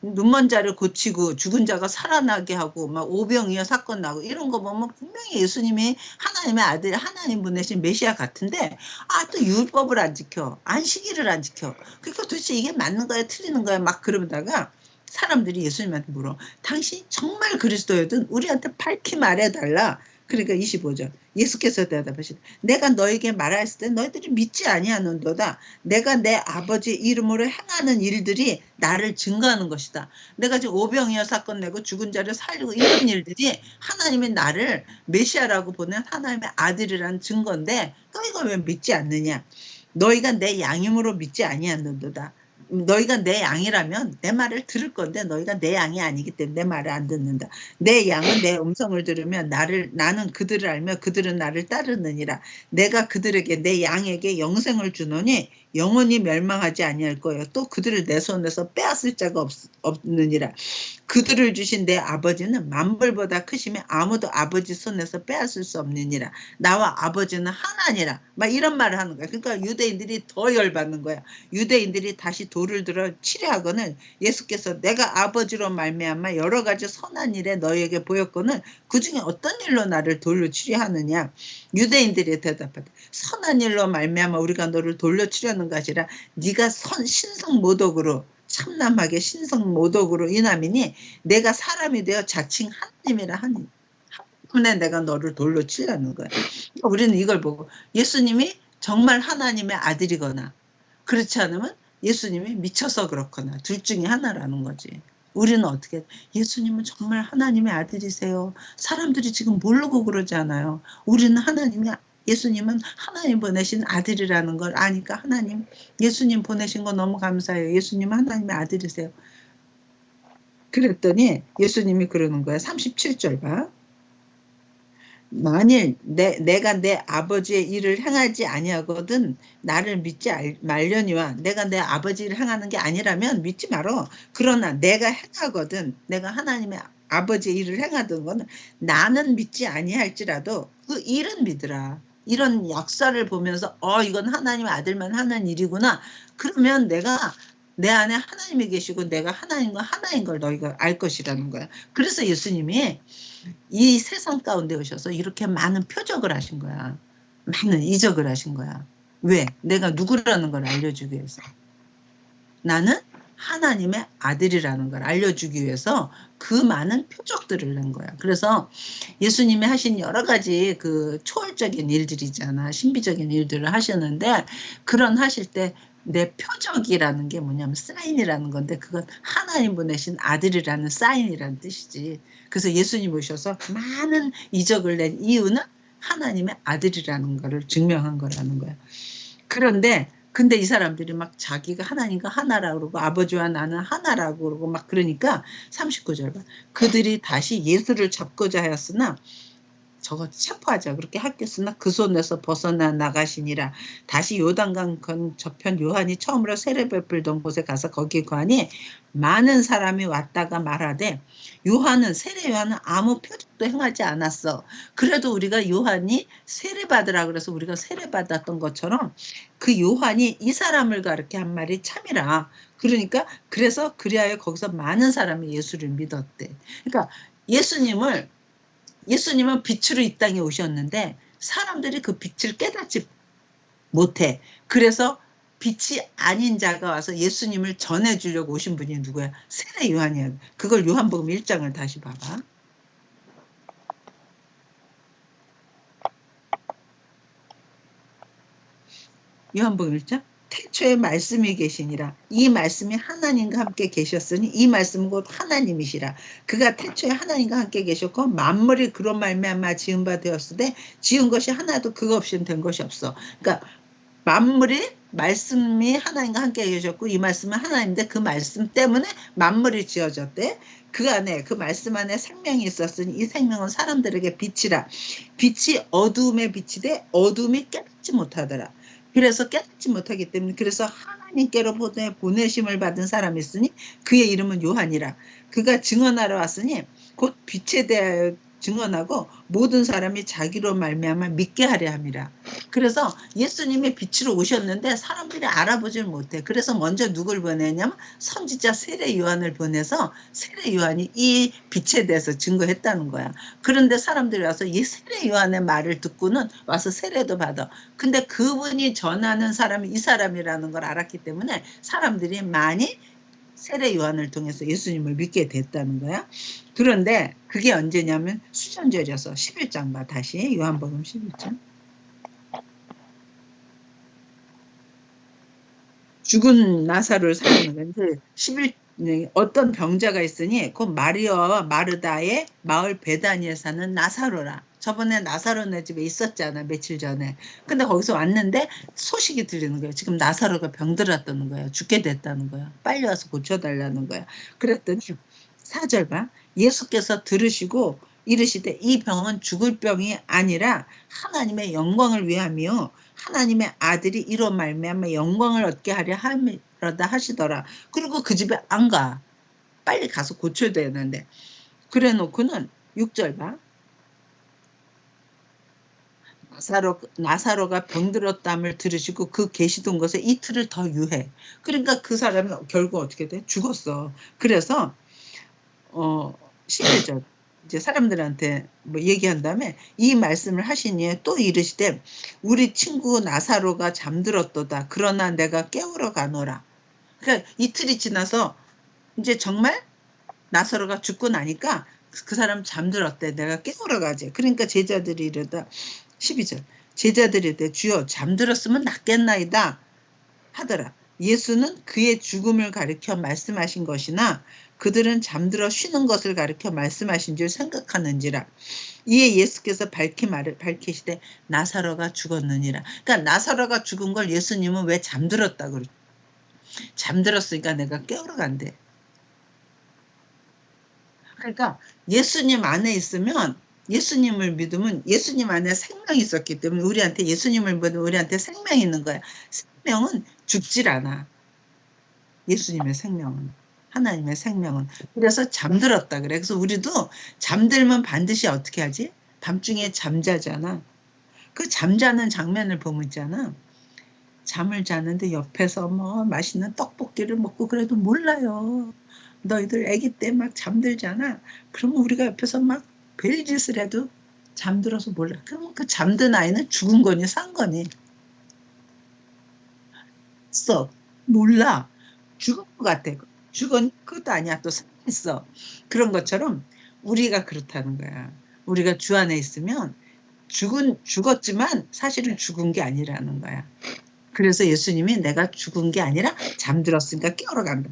눈먼 자를 고치고 죽은 자가 살아나게 하고 막 오병이어 사건 나고 이런 거 보면 분명히 예수님이 하나님의 아들 하나님 보내신 메시아 같은데 또 율법을 안 지켜 안식일을 안 지켜. 그러니까 도대체 이게 맞는 거야 틀리는 거야 막 그러다가 사람들이 예수님한테 물어. 당신 정말 그리스도여든 우리한테 밝히 말해달라. 그러니까 25절 예수께서 대답하시되 내가 너에게 말하였을 때 너희들이 믿지 아니하는도다. 내가 내 아버지 이름으로 행하는 일들이 나를 증거하는 것이다. 내가 지금 오병이어 사건 내고 죽은 자를 살리고 이런 일들이 하나님이 나를 메시아라고 보낸 하나님의 아들이라는 증거인데 너희가 왜 믿지 않느냐. 너희가 내 양임으로 믿지 아니하는도다. 너희가 내 양이라면 내 말을 들을 건데 너희가 내 양이 아니기 때문에 내 말을 안 듣는다. 내 양은 내 음성을 들으면 나는 그들을 알며 그들은 나를 따르느니라. 내가 그들에게 내 양에게 영생을 주노니 영원히 멸망하지 아니할 거예요. 또 그들을 내 손에서 빼앗을 자가 없느니라. 그들을 주신 내 아버지는 만물보다 크시며 아무도 아버지 손에서 빼앗을 수 없느니라. 나와 아버지는 하나니라. 막 이런 말을 하는 거야. 그러니까 유대인들이 더 열받는 거야. 유대인들이 다시 돌을 들어 치려하거늘 예수께서 내가 아버지로 말미암아 여러 가지 선한 일에 너희에게 보였거늘 그중에 어떤 일로 나를 돌로 치려하느냐. 유대인들이 대답하되 선한 일로 말미암아 우리가 너를 돌로 치려는 것이라 네가 신성 모독으로 참남하게 신성 모독으로 인함이니 내가 사람이 되어 자칭 하나님이라 하니 때문에 내가 너를 돌로 치려는 거야. 그러니까 우리는 이걸 보고 예수님이 정말 하나님의 아들이거나 그렇지 않으면 예수님이 미쳐서 그렇거나 둘 중에 하나라는 거지. 우리는 어떻게 예수님은 정말 하나님의 아들이세요. 사람들이 지금 모르고 그러지 않아요. 우리는 예수님은 하나님 보내신 아들이라는 걸 아니까 하나님 예수님 보내신 거 너무 감사해요. 예수님은 하나님의 아들이세요. 그랬더니 예수님이 그러는 거야. 37절 봐. 만일 내가 내 아버지의 일을 행하지 아니하거든 나를 믿지 말려니와 내가 내 아버지 일을 행하는 게 아니라면 믿지 말어. 그러나 내가 행하거든 내가 하나님의 아버지의 일을 행하던 거는 나는 믿지 아니할지라도 그 일은 믿으라. 이런 역사를 보면서 이건 하나님의 아들만 하는 일이구나. 그러면 내가 내 안에 하나님이 계시고 내가 하나님과 하나인 걸 너희가 알 것이라는 거야. 그래서 예수님이 이 세상 가운데 오셔서 이렇게 많은 표적을 하신 거야. 많은 이적을 하신 거야. 왜? 내가 누구라는 걸 알려주기 위해서. 나는 하나님의 아들이라는 걸 알려주기 위해서 그 많은 표적들을 낸 거야. 그래서 예수님이 하신 여러 가지 그 초월적인 일들이잖아. 신비적인 일들을 하셨는데 그런 하실 때 내 표적이라는 게 뭐냐면 사인이라는 건데 그건 하나님 보내신 아들이라는 사인이라는 뜻이지. 그래서 예수님 오셔서 많은 이적을 낸 이유는 하나님의 아들이라는 거를 증명한 거라는 거야. 근데 이 사람들이 막 자기가 하나님과 하나라고 그러고 아버지와 나는 하나라고 그러고 막 그러니까 39절 봐. 그들이 다시 예수를 잡고자 하였으나 저거 체포하자 그렇게 하겠으나 그 손에서 벗어나 나가시니라. 다시 요단강 건저편 요한이 처음으로 세례 베풀던 곳에 가서 거기 가니 많은 사람이 왔다가 말하되 세례 요한은 아무 표적도 행하지 않았어. 그래도 우리가 요한이 세례 받으라 그래서 우리가 세례 받았던 것처럼 그 요한이 이 사람을 가르쳐 한 말이 참이라. 그러니까 그래서 그리하여 거기서 많은 사람이 예수를 믿었대. 그러니까 예수님은 빛으로 이 땅에 오셨는데 사람들이 그 빛을 깨닫지 못해. 그래서 빛이 아닌 자가 와서 예수님을 전해주려고 오신 분이 누구야? 세례 요한이야. 그걸 요한복음 1장을 다시 봐봐. 요한복음 1장? 태초에 말씀이 계시니라. 이 말씀이 하나님과 함께 계셨으니 이 말씀은 곧 하나님이시라. 그가 태초에 하나님과 함께 계셨고 만물이 그로 말미암아 지은 바 되었으되 지은 것이 하나도 그거 없이는 된 것이 없어. 그러니까 말씀이 하나님과 함께 계셨고 이 말씀은 하나님인데 그 말씀 때문에 만물이 지어졌대. 그 안에 그 말씀 안에 생명이 있었으니 이 생명은 사람들에게 빛이라. 빛이 어두움에 빛이 돼 어두움이 깨닫지 못하더라. 그래서 깨닫지 못하기 때문에 그래서 하나님께로 보내심을 받은 사람이 있으니 그의 이름은 요한이라. 그가 증언하러 왔으니 곧 빛에 대하여 증언하고 모든 사람이 자기로 말미암아 믿게 하려 함이라. 그래서 예수님이 빛으로 오셨는데 사람들이 알아보질 못해. 그래서 먼저 누굴 보내냐면 선지자 세례 요한을 보내서 세례 요한이 이 빛에 대해서 증거했다는 거야. 그런데 사람들이 와서 이 세례 요한의 말을 듣고는 와서 세례도 받아. 근데 그분이 전하는 사람이 이 사람이라는 걸 알았기 때문에 사람들이 많이 세례 요한을 통해서 예수님을 믿게 됐다는 거야. 그런데 그게 언제냐면 수전절이어서 11장 봐. 다시 요한복음 11장. 죽은 나사로를 살리는 건데 11 어떤 병자가 있으니 그 마리아와 마르다의 마을 베다니에 사는 나사로라. 저번에 나사로네 집에 있었잖아 며칠 전에. 근데 거기서 왔는데 소식이 들리는 거예요. 지금 나사로가 병들었다는 거야. 죽게 됐다는 거야. 빨리 와서 고쳐달라는 거야. 그랬더니 4절 봐. 예수께서 들으시고 이르시되 이 병은 죽을 병이 아니라 하나님의 영광을 위함이요 하나님의 아들이 이로 말미암아 영광을 얻게 하려 함이로다 하시더라. 그리고 그 집에 안 가. 빨리 가서 고쳐야 되는데. 그래 놓고는 6절 봐. 나사로가 병들었담을 들으시고 그 계시던 곳에 이틀을 더 유해. 그러니까 그 사람은 결국 어떻게 돼? 죽었어. 그래서 11절 이제 사람들한테 뭐 얘기한 다음에 이 말씀을 하시니 또 이르시되 우리 친구 나사로가 잠들었도다. 그러나 내가 깨우러 가노라. 그러니까 이틀이 지나서 이제 정말 나사로가 죽고 나니까 그 사람 잠들었대. 내가 깨우러 가지. 그러니까 제자들이 이러다 12절 제자들이 이르되 주여 잠들었으면 낫겠나이다 하더라. 예수는 그의 죽음을 가리켜 말씀하신 것이나 그들은 잠들어 쉬는 것을 가리켜 말씀하신 줄 생각하는지라. 이에 예수께서 밝히시되 나사로가 죽었느니라. 그러니까 나사로가 죽은 걸 예수님은 왜 잠들었다 그러? 잠들었으니까 내가 깨우러 간대. 그러니까 예수님 안에 있으면 예수님을 믿으면 예수님 안에 생명이 있었기 때문에 우리한테 예수님을 믿으면 우리한테 생명이 있는 거야. 생명은 죽질 않아. 예수님의 생명은. 하나님의 생명은. 그래서 잠들었다 그래. 그래서 우리도 잠들면 반드시 어떻게 하지? 밤중에 잠자잖아. 그 잠자는 장면을 보면 있잖아. 잠을 자는데 옆에서 뭐 맛있는 떡볶이를 먹고 그래도 몰라요. 너희들 아기 때 막 잠들잖아. 그러면 우리가 옆에서 막 별짓을 해도 잠들어서 몰라. 그러면 그 잠든 아이는 죽은 거니 산 거니? 몰라. 죽은 것 같아. 죽은 그것도 아니야. 또 살아있어. 그런 것처럼 우리가 그렇다는 거야. 우리가 주 안에 있으면 죽었지만 사실은 죽은 게 아니라는 거야. 그래서 예수님이 내가 죽은 게 아니라 잠들었으니까 깨우러 간다.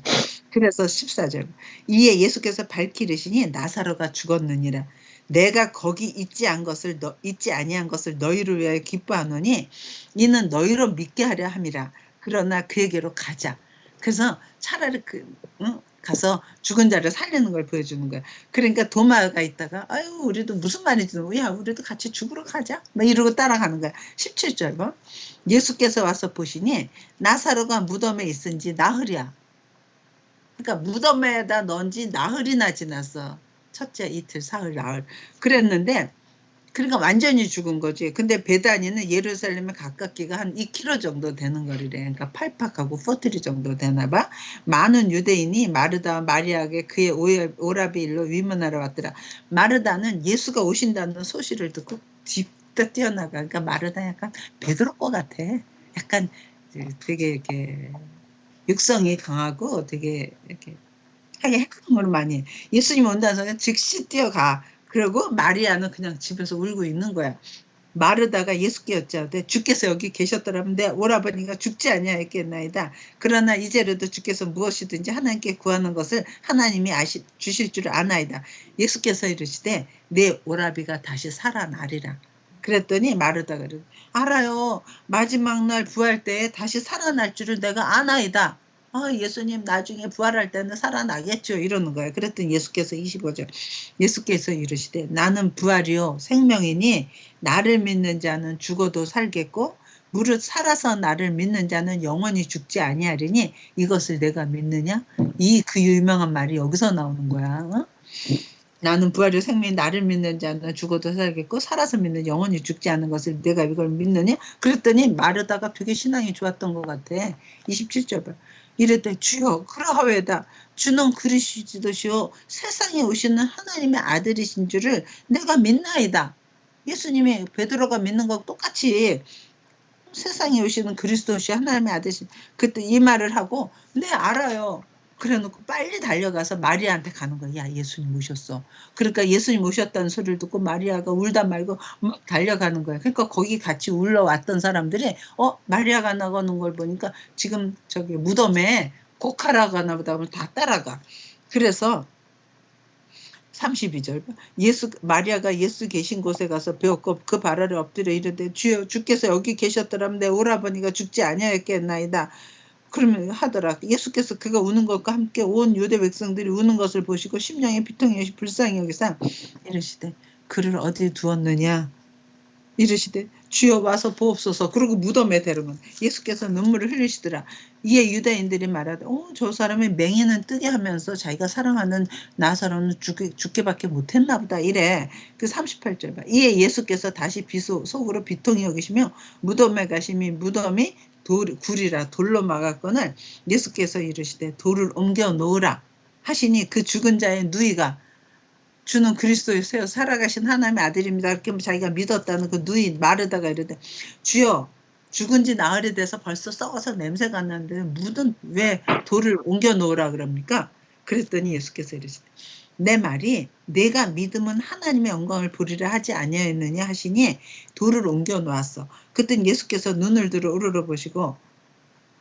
그래서 14절 이에 예수께서 밝히시니 나사로가 죽었느니라. 내가 거기 있지 아니한 것을 너희를 위하여 기뻐하노니 이는 너희로 믿게 하려 함이라. 그러나 그에게로 가자. 그래서 차라리 가서 죽은 자를 살리는 걸 보여주는 거야. 그러니까 도마가 있다가 아유 우리도 무슨 말인지 야 우리도 같이 죽으러 가자 막 이러고 따라가는 거야. 17절 뭐 예수께서 와서 보시니 나사로가 무덤에 있은지 나흘이야. 그러니까 무덤에다 넣은 지 나흘이나 지났어. 첫째 이틀 사흘 나흘 그랬는데 그러니까 완전히 죽은 거지. 근데 베다니는 예루살렘에 가깝기가 한 2km 정도 되는 거리래. 그러니까 팔팍하고 포트리 정도 되나 봐. 많은 유대인이 마르다와 마리아에게 그의 오라비 일로 위문하러 왔더라. 마르다는 예수가 오신다는 소식을 듣고 집다 뛰어나가. 그러니까 마르다 약간 베드로 거 같아. 약간 되게 이렇게 육성이 강하고 되게 이렇게 하게 행동을 많이 해. 예수님 온다는 소리는 즉시 뛰어가. 그리고 마리아는 그냥 집에서 울고 있는 거야. 마르다가 예수께 여짜오되 주께서 여기 계셨더라면 내 오라버니가 죽지 아니하였겠나이다. 그러나 이제라도 주께서 무엇이든지 하나님께 구하는 것을 하나님이 주실 줄 아나이다. 예수께서 이르시되 내 오라비가 다시 살아나리라. 그랬더니 마르다가 그러고 알아요. 마지막 날 부활 때에 다시 살아날 줄을 내가 아나이다. 예수님 나중에 부활할 때는 살아나겠죠. 이러는 거예요. 그랬더니 예수께서 25절 예수께서 이르시되 나는 부활이요 생명이니 나를 믿는 자는 죽어도 살겠고 무릇 살아서 나를 믿는 자는 영원히 죽지 아니하리니 이것을 내가 믿느냐? 그 유명한 말이 여기서 나오는 거야. 나는 부활이요 생명이 나를 믿는 자는 죽어도 살겠고 살아서 믿는 영원히 죽지 않은 것을 내가 이걸 믿느냐? 그랬더니 마르다가 되게 신앙이 좋았던 것 같아. 27절 봐. 이랬더니 주여 그러하외다. 주는 그리스도시요 세상에 오시는 하나님의 아들이신 줄을 내가 믿나이다. 예수님이 베드로가 믿는 거 똑같이 세상에 오시는 그리스도시 하나님의 아들이신 그때 이 말을 하고 네 알아요. 그래놓고 빨리 달려가서 마리아한테 가는 거야. 야 예수님 오셨어. 그러니까 예수님 오셨다는 소리를 듣고 마리아가 울다 말고 막 달려가는 거야. 그러니까 거기 같이 울러왔던 사람들이 마리아가 나가는 걸 보니까 지금 저기 무덤에 곡하러 가나 보다 하면 다 따라가. 그래서 32절 마리아가 예수 계신 곳에 가서 배웠고 그 발 아래 엎드려 이르되 주여 주께서 여기 계셨더라면 내 오라버니가 죽지 아니하였겠나이다. 그러면 하더라. 예수께서 그가 우는 것과 함께 온 유대 백성들이 우는 것을 보시고 심령에 비통히 여시 불쌍히 여기사 이르시되 그를 어디 두었느냐 이르시되 주여 와서 보옵소서. 그리고 무덤에 데려온 예수께서 눈물을 흘리시더라. 이에 유대인들이 말하되 저 사람의 맹인은 뜨게 하면서 자기가 사랑하는 나사로는 죽게밖에 못했나 보다 이래. 그 38절 봐. 이에 예수께서 다시 속으로 비통히 여기시며 무덤에 가심이 무덤이 굴이라 돌로 막았거늘 예수께서 이르시되 돌을 옮겨 놓으라 하시니 그 죽은 자의 누이가 주는 그리스도이세요. 살아가신 하나님의 아들입니다. 이렇게 자기가 믿었다는 그 누이 마르다가 이르되 주여 죽은 지 나흘이 돼서 벌써 썩어서 냄새가 나는데 묻은 왜 돌을 옮겨 놓으라 그럽니까? 그랬더니 예수께서 이르시되 내 말이 내가 믿으면 하나님의 영광을 보리라 하지 아니하였느냐 하시니 돌을 옮겨 놓았어. 그땐 예수께서 눈을 들어 우러러 보시고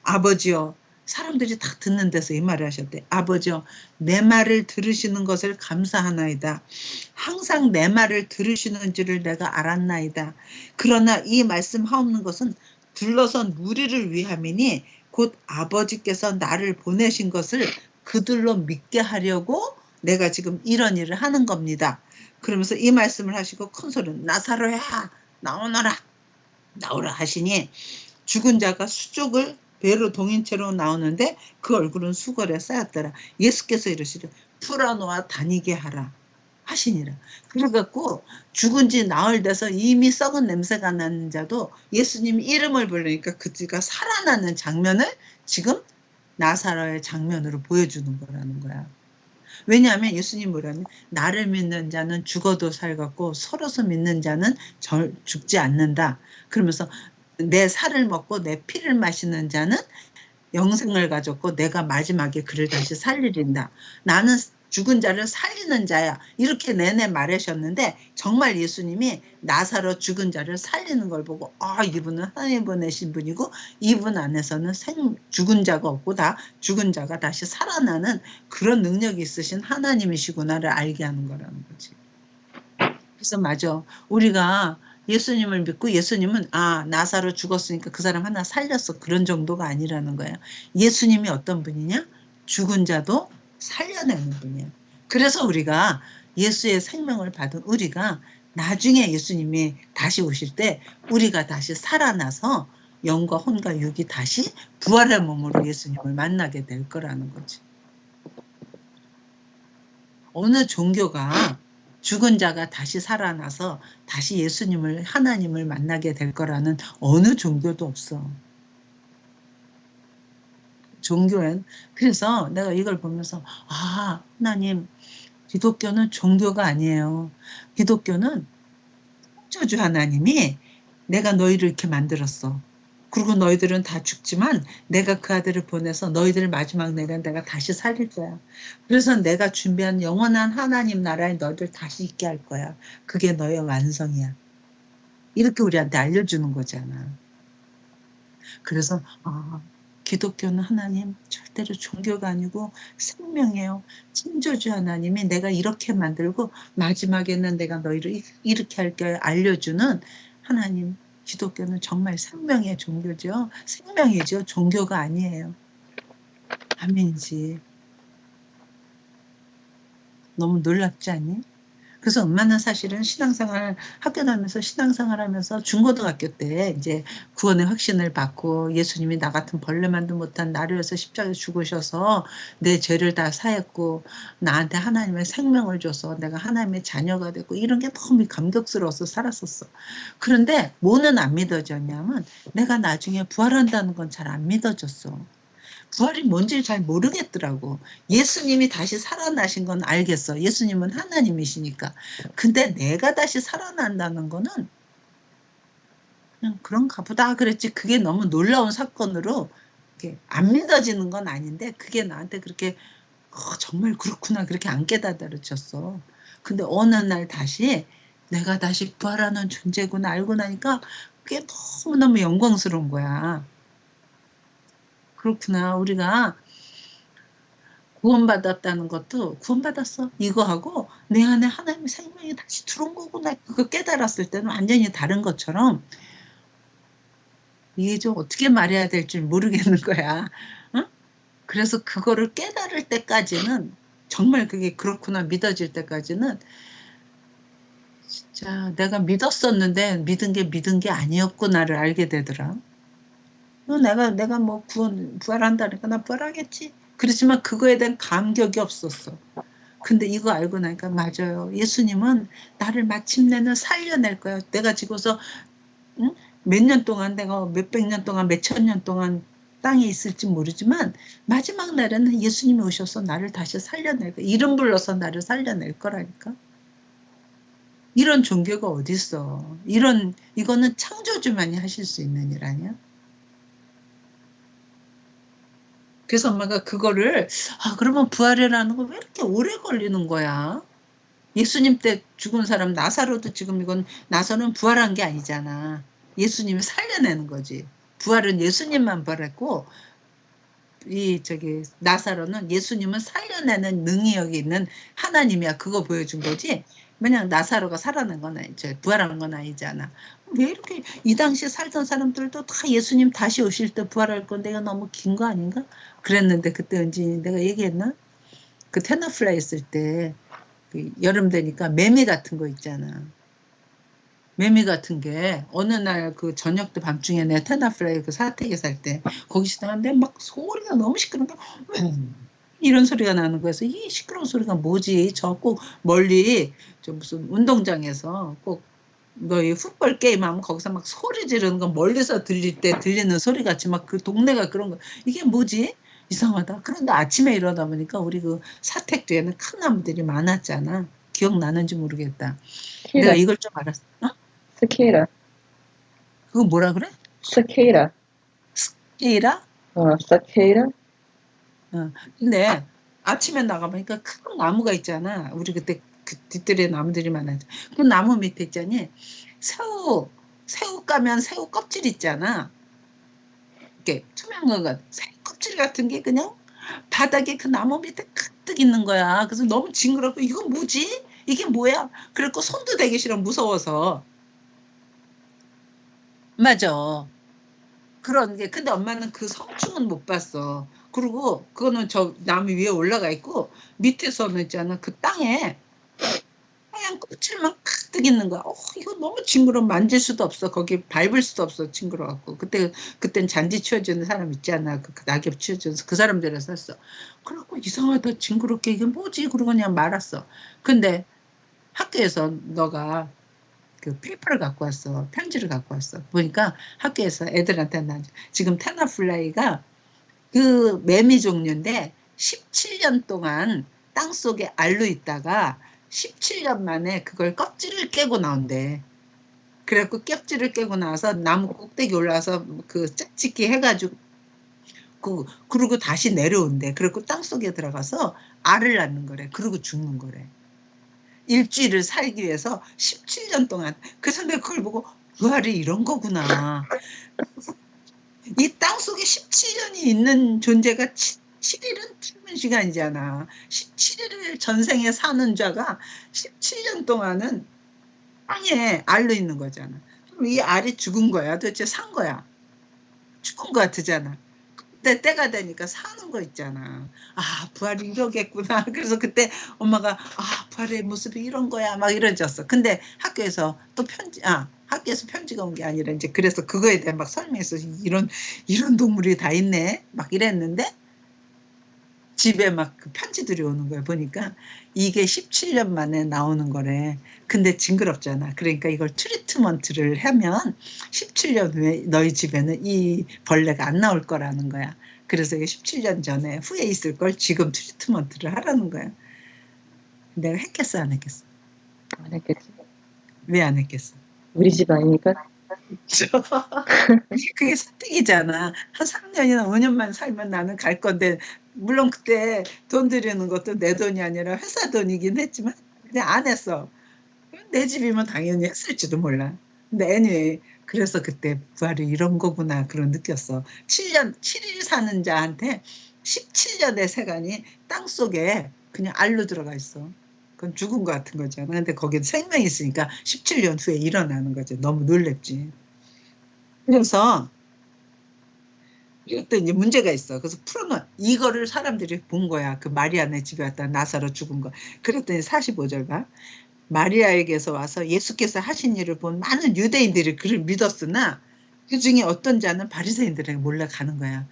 아버지여 사람들이 다 듣는 데서 이 말을 하셨대. 아버지여 내 말을 들으시는 것을 감사하나이다. 항상 내 말을 들으시는 줄을 내가 알았나이다. 그러나 이 말씀 하옵는 것은 둘러선 무리를 위함이니 곧 아버지께서 나를 보내신 것을 그들로 믿게 하려고 내가 지금 이런 일을 하는 겁니다. 그러면서 이 말씀을 하시고 큰 소리로 나사로야 나오너라 나오라 하시니 죽은 자가 수족을 배로 동인채로 나오는데 그 얼굴은 수걸에 쌓였더라. 예수께서 이르시되 풀어놓아 다니게 하라 하시니라. 그래갖고 죽은 지 나흘 돼서 이미 썩은 냄새가 나는 자도 예수님 이름을 부르니까 그가 살아나는 장면을 지금 나사로의 장면으로 보여주는 거라는 거야. 왜냐하면 예수님 뭐라면 나를 믿는 자는 죽어도 살겠고 서로서 믿는 자는 죽지 않는다. 그러면서 내 살을 먹고 내 피를 마시는 자는 영생을 가졌고 내가 마지막에 그를 다시 살리린다. 나는 죽은 자를 살리는 자야. 이렇게 내내 말하셨는데 정말 예수님이 나사로 죽은 자를 살리는 걸 보고 이분은 하나님 보내신 분이고 이분 안에서는 죽은 자가 없고 다 죽은 자가 다시 살아나는 그런 능력이 있으신 하나님이시구나를 알게 하는 거라는 거지. 그래서 맞아. 우리가 예수님을 믿고 예수님은 나사로 죽었으니까 그 사람 하나 살렸어. 그런 정도가 아니라는 거야. 예수님이 어떤 분이냐? 죽은 자도 살려내는 분이야. 그래서 우리가 예수의 생명을 받은 우리가 나중에 예수님이 다시 오실 때 우리가 다시 살아나서 영과 혼과 육이 다시 부활의 몸으로 예수님을 만나게 될 거라는 거지. 어느 종교가 죽은 자가 다시 살아나서 다시 예수님을 하나님을 만나게 될 거라는 어느 종교도 없어. 종교엔 그래서 내가 이걸 보면서 하나님 기독교는 종교가 아니에요. 기독교는 창조주 하나님이 내가 너희를 이렇게 만들었어. 그리고 너희들은 다 죽지만 내가 그 아들을 보내서 너희들을 마지막 날에 내가 다시 살릴 거야. 그래서 내가 준비한 영원한 하나님 나라에 너희들 다시 있게 할 거야. 그게 너의 완성이야. 이렇게 우리한테 알려주는 거잖아. 그래서 기독교는 하나님 절대로 종교가 아니고 생명이에요. 창조주 하나님이 내가 이렇게 만들고 마지막에는 내가 너희를 이렇게 할게 알려주는 하나님. 기독교는 정말 생명의 종교죠. 생명이죠. 종교가 아니에요. 아멘이지. 너무 놀랍지 않니? 그래서 엄마는 사실은 신앙생활 학교 다니면서 신앙생활 하면서 중고등학교 때 이제 구원의 확신을 받고 예수님이 나 같은 벌레만도 못한 나를 위해서 십자가에 죽으셔서 내 죄를 다 사했고 나한테 하나님의 생명을 줘서 내가 하나님의 자녀가 됐고 이런 게 너무 감격스러워서 살았었어. 그런데 뭐는 안 믿어졌냐면 내가 나중에 부활한다는 건 잘 안 믿어졌어. 부활이 뭔지 잘 모르겠더라고. 예수님이 다시 살아나신 건 알겠어. 예수님은 하나님이시니까. 근데 내가 다시 살아난다는 거는 그냥 그런가 보다 그랬지. 그게 너무 놀라운 사건으로 안 믿어지는 건 아닌데 그게 나한테 그렇게 정말 그렇구나 그렇게 안 깨달아졌어. 근데 어느 날 다시 내가 다시 부활하는 존재구나 알고 나니까 그게 너무너무 영광스러운 거야. 그렇구나. 우리가 구원받았다는 것도 구원받았어. 이거하고 내 안에 하나님의 생명이 다시 들어온 거구나. 그거 깨달았을 때는 완전히 다른 것처럼 이게 좀 어떻게 말해야 될지 모르겠는 거야. 응? 그래서 그거를 깨달을 때까지는 정말 그게 그렇구나 믿어질 때까지는 진짜 내가 믿었었는데 믿은 게 아니었구나를 알게 되더라. 내가 뭐 부활한다니까 나 부활하겠지. 그렇지만 그거에 대한 감격이 없었어. 근데 이거 알고 나니까 맞아요. 예수님은 나를 마침내는 살려낼 거야. 내가 지고서 응? 몇 년 동안 내가 몇백 년 동안 몇천 년 동안 땅에 있을지 모르지만 마지막 날에는 예수님이 오셔서 나를 다시 살려낼 거야. 이름 불러서 나를 살려낼 거라니까. 이런 종교가 어딨어. 이거는 창조주만이 하실 수 있는 일 아니야? 그래서 엄마가 그거를 그러면 부활이라는 거 왜 이렇게 오래 걸리는 거야? 예수님 때 죽은 사람 나사로도 지금 이건 나사로는 부활한 게 아니잖아. 예수님이 살려내는 거지. 부활은 예수님만 부활했고 나사로는 예수님은 살려내는 능력이 있는 하나님이야. 그거 보여준 거지. 그냥 나사로가 살아난 건 아니죠. 부활한 건 아니잖아. 왜 이렇게 이 당시에 살던 사람들도 다 예수님 다시 오실 때 부활할 건데 이거 너무 긴 거 아닌가? 그랬는데 그때 은진이 내가 얘기했나? 그 테너플라이 했을 때 그 여름 되니까 매미 같은 거 있잖아. 매미 같은 게 어느 날 그 저녁 때 밤중에 내 테너플라이 그 사택에 살 때 거기 지나는데 막 소리가 너무 시끄러운 거야. 이런 소리가 나는 거여서 이 시끄러운 소리가 뭐지? 저 꼭 멀리 저 무슨 운동장에서 꼭 너희 풋볼 게임하면 거기서 막 소리 지르는 거 멀리서 들릴 때 들리는 소리 같이 막 그 동네가 그런 거 이게 뭐지? 이상하다. 그런데 아침에 일어나 보니까 우리 그 사택 뒤에는 큰 나무들이 많았잖아. 기억나는지 모르겠다. 내가 키라, 이걸 좀 알았어. 어? 스키라, 그거 뭐라 그래? 스키라, 스키라? 스키라, 근데 아침에 나가보니까 큰 나무가 있잖아. 우리 그때 그 뒤뜰에 나무들이 많았죠. 그 나무 밑에 있잖니. 새우 까면 새우 껍질 있잖아. 이렇게 투명한 거, 새우 껍질 같은 게 그냥 바닥에 그 나무 밑에 가득 있는 거야. 그래서 너무 징그럽고 이건 뭐지? 이게 뭐야? 그래갖고 손도 대기 싫어 무서워서. 맞아. 그런 게 근데 엄마는 그 성충은 못 봤어. 그리고 그거는 저 나무 위에 올라가 있고 밑에서는 있잖아 그 땅에 하얀 껍질만 가득 있는 거야. 이거 너무 징그러워. 만질 수도 없어. 거기 밟을 수도 없어. 징그러워갖고. 그땐 잔디 치워주는 사람 있잖아. 그 낙엽 치워주는 그 사람들이 샀어. 그래갖고 이상하다. 징그럽게 이게 뭐지? 그러고 그냥 말았어. 근데 학교에서 너가 그 페이퍼를 갖고 왔어. 편지를 갖고 왔어. 보니까 학교에서 애들한테 난 지금 테나플라이가 그 매미 종류인데 17년 동안 땅속에 알로 있다가 17년 만에 그걸 껍질을 깨고 나온대. 그래갖고 껍질을 깨고 나와서 나무 꼭대기 올라와서 그 짝짓기 해가지고 그리고 다시 내려온대. 그리고 땅속에 들어가서 알을 낳는 거래. 그리고 죽는 거래. 일주일을 살기 위해서 17년 동안. 그래서 내가 그걸 보고 부활이 이런 거구나. 이 땅속에 17년이 있는 존재가 7일은 짧은 시간이잖아. 17일을 전생에 사는 자가 17년 동안은 땅에 알로 있는 거잖아. 그럼 이 알이 죽은 거야. 도대체 산 거야. 죽은 거 같으잖아. 근데 때가 되니까 사는 거 있잖아. 부활이 이러겠구나. 그래서 그때 엄마가 부활의 모습이 이런 거야. 막 이러졌어. 근데 학교에서 또 학교에서 편지가 온 게 아니라 이제 그래서 그거에 대해 막 설명해서 이런 동물이 다 있네. 막 이랬는데 집에 막 그 편지들이 오는 거야. 보니까 이게 17년 만에 나오는 거래. 근데 징그럽잖아. 그러니까 이걸 트리트먼트를 하면 17년 후에 너희 집에는 이 벌레가 안 나올 거라는 거야. 그래서 이게 17년 전에 후에 있을 걸 지금 트리트먼트를 하라는 거야. 내가 했겠어, 안 했겠어? 안 했겠지. 왜 안 했겠어? 우리 집 아니니까. 그게 선택이잖아. 한 3년이나 5년만 살면 나는 갈 건데 물론 그때 돈 들이는 것도 내 돈이 아니라 회사 돈이긴 했지만 그냥 안 했어. 내 집이면 당연히 했을지도 몰라. 근데 anyway 그래서 그때 부활이 이런 거구나 그런 느꼈어. 7일 사는 자한테 17년의 세간이 땅속에 그냥 알로 들어가 있어. 그건 죽은 것 같은 거잖아. 근데 거기에 생명이 있으니까 17년 후에 일어나는 거지. 너무 놀랬지. 그래서 이것도 이제 문제가 있어. 그래서 풀어놓은 이거를 사람들이 본 거야. 그 마리아네 집에 왔다 나사로 죽은 거. 그랬더니 45절 봐. 마리아에게서 와서 예수께서 하신 일을 본 많은 유대인들이 그를 믿었으나 그 중에 어떤 자는 바리새인들에게 몰래 가는 거야.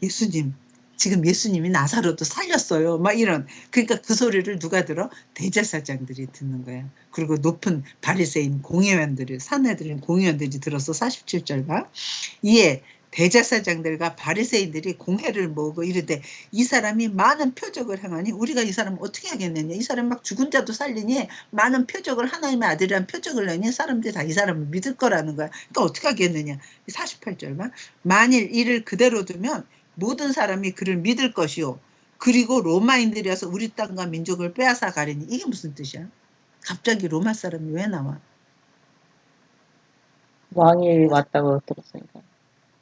예수님, 지금 예수님이 나사로도 살렸어요. 막 이런. 그러니까 그 소리를 누가 들어? 대제사장들이 듣는 거야. 그리고 높은 바리새인 공의원들이, 사내들인 공의원들이 들어서 47절 봐. 이에 대제사장들과 바리새인들이 공회를 모으고 이르되 이 사람이 많은 표적을 행하니 우리가 이 사람 어떻게 하겠느냐. 이 사람 막 죽은 자도 살리니 많은 표적을 하나님의 아들이란 표적을 내니 사람들이 다 이 사람을 믿을 거라는 거야. 그러니까 어떻게 하겠느냐. 48절만 만일 이를 그대로 두면 모든 사람이 그를 믿을 것이요. 그리고 로마인들이 와서 우리 땅과 민족을 빼앗아 가리니 이게 무슨 뜻이야? 갑자기 로마 사람이 왜 나와? 왕이 왔다고 들었으니까.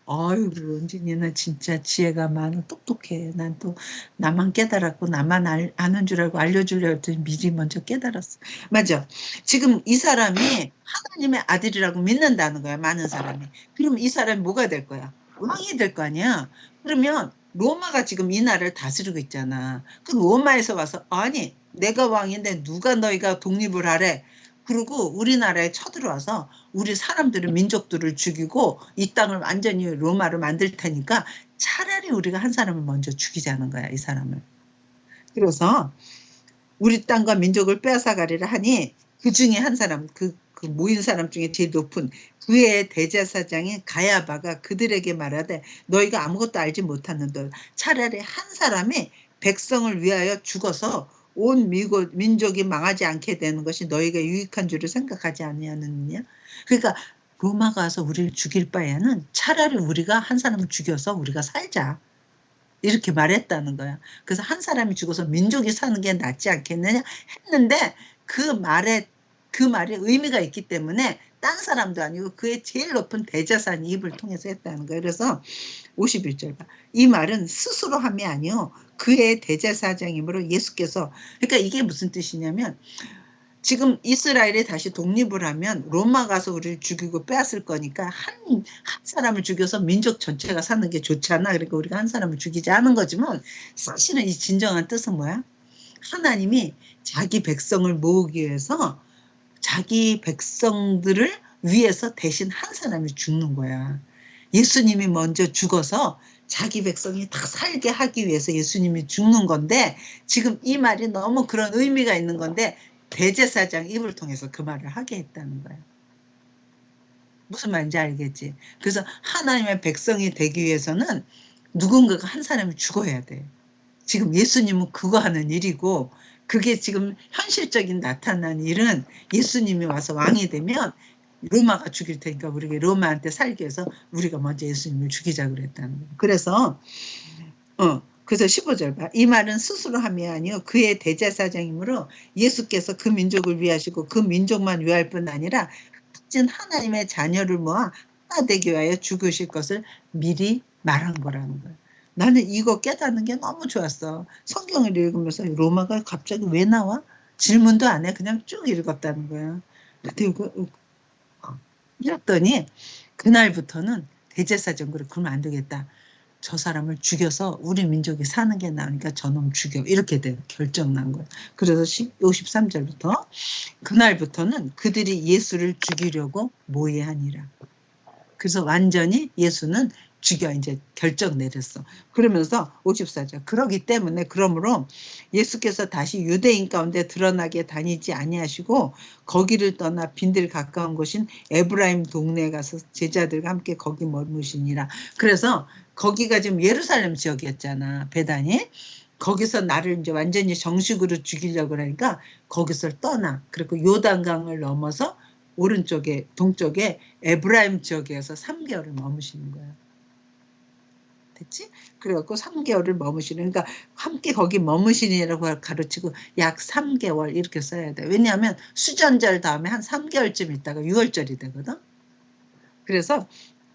아이고, 은진이는 진짜 지혜가 많아. 똑똑해. 난 또 나만 깨달았고 나만 아는 줄 알고 알려주려 했더니 미리 먼저 깨달았어. 맞아. 지금 이 사람이 하나님의 아들이라고 믿는다는 거야. 많은 사람이. 그럼 이 사람이 뭐가 될 거야? 왕이 될 거 아니야. 그러면 로마가 지금 이 나라를 다스리고 있잖아. 그 로마에서 와서 아니 내가 왕인데 누가 너희가 독립을 하래. 그리고 우리나라에 쳐들어와서 우리 사람들을 민족들을 죽이고 이 땅을 완전히 로마로 만들 테니까 차라리 우리가 한 사람을 먼저 죽이자는 거야. 이 사람을. 그래서 우리 땅과 민족을 빼앗아가리라 하니 그 중에 한 사람 그 모인 사람 중에 제일 높은 그의 대제사장인 가야바가 그들에게 말하되 너희가 아무것도 알지 못하는들 차라리 한 사람이 백성을 위하여 죽어서 온 민족이 망하지 않게 되는 것이 너희가 유익한 줄을 생각하지 아니하느냐. 그러니까 로마가 와서 우리를 죽일 바에는 차라리 우리가 한 사람을 죽여서 우리가 살자. 이렇게 말했다는 거야. 그래서 한 사람이 죽어서 민족이 사는 게 낫지 않겠느냐 했는데 그 말이 의미가 있기 때문에 딴 사람도 아니고 그의 제일 높은 대제사장이 입을 통해서 했다는 거예요. 그래서 51절 봐. 이 말은 스스로 함이 아니요 그의 대제사장이므로 예수께서 그러니까 이게 무슨 뜻이냐면 지금 이스라엘이 다시 독립을 하면 로마 가서 우리를 죽이고 빼앗을 거니까 한 사람을 죽여서 민족 전체가 사는 게 좋잖아. 그러니까 우리가 한 사람을 죽이지 않은 거지만 사실은 이 진정한 뜻은 뭐야? 하나님이 자기 백성을 모으기 위해서 자기 백성들을 위해서 대신 한 사람이 죽는 거야. 예수님이 먼저 죽어서 자기 백성이 다 살게 하기 위해서 예수님이 죽는 건데 지금 이 말이 너무 그런 의미가 있는 건데 대제사장 입을 통해서 그 말을 하게 했다는 거야. 무슨 말인지 알겠지? 그래서 하나님의 백성이 되기 위해서는 누군가가 한 사람이 죽어야 돼. 지금 예수님은 그거 하는 일이고 그게 지금 현실적인 나타난 일은 예수님이 와서 왕이 되면 로마가 죽일 테니까 우리가 로마한테 살기 위해서 우리가 먼저 예수님을 죽이자 그랬다는 거예요. 그래서 15절 봐. 이 말은 스스로 함이 아니요 그의 대제사장이므로 예수께서 그 민족을 위하시고 그 민족만 위할 뿐 아니라 진 하나님의 자녀를 모아 하나 되기 위하여 죽으실 것을 미리 말한 거라는 거예요. 나는 이거 깨닫는 게 너무 좋았어. 성경을 읽으면서 로마가 갑자기 왜 나와? 질문도 안 해. 그냥 쭉 읽었다는 거야. 근데 이거 이랬더니 그날부터는 대제사장으로 그러면 안 되겠다. 저 사람을 죽여서 우리 민족이 사는 게 나으니까 저놈 죽여. 이렇게 결정 난 거예요. 그래서 53절부터 그날부터는 그들이 예수를 죽이려고 모의하니라. 그래서 완전히 예수는 죽여 이제 결정 내렸어. 그러면서 54절 그러기 때문에 그러므로 예수께서 다시 유대인 가운데 드러나게 다니지 아니하시고 거기를 떠나 빈들 가까운 곳인 에브라임 동네에 가서 제자들과 함께 거기 머무시니라. 그래서 거기가 지금 예루살렘 지역이었잖아. 베단이. 거기서 나를 이제 완전히 정식으로 죽이려고 하니까 거기서 떠나. 그리고 요단강을 넘어서 오른쪽에 동쪽에 에브라임 지역에서 3개월을 머무시는 거야. 됐지? 그래갖고 3개월을 머무시는, 그러니까 함께 거기 머무시니라고 가르치고 약 3개월 이렇게 써야 돼. 왜냐하면 수전절 다음에 한 3개월쯤 있다가 6월절이 되거든. 그래서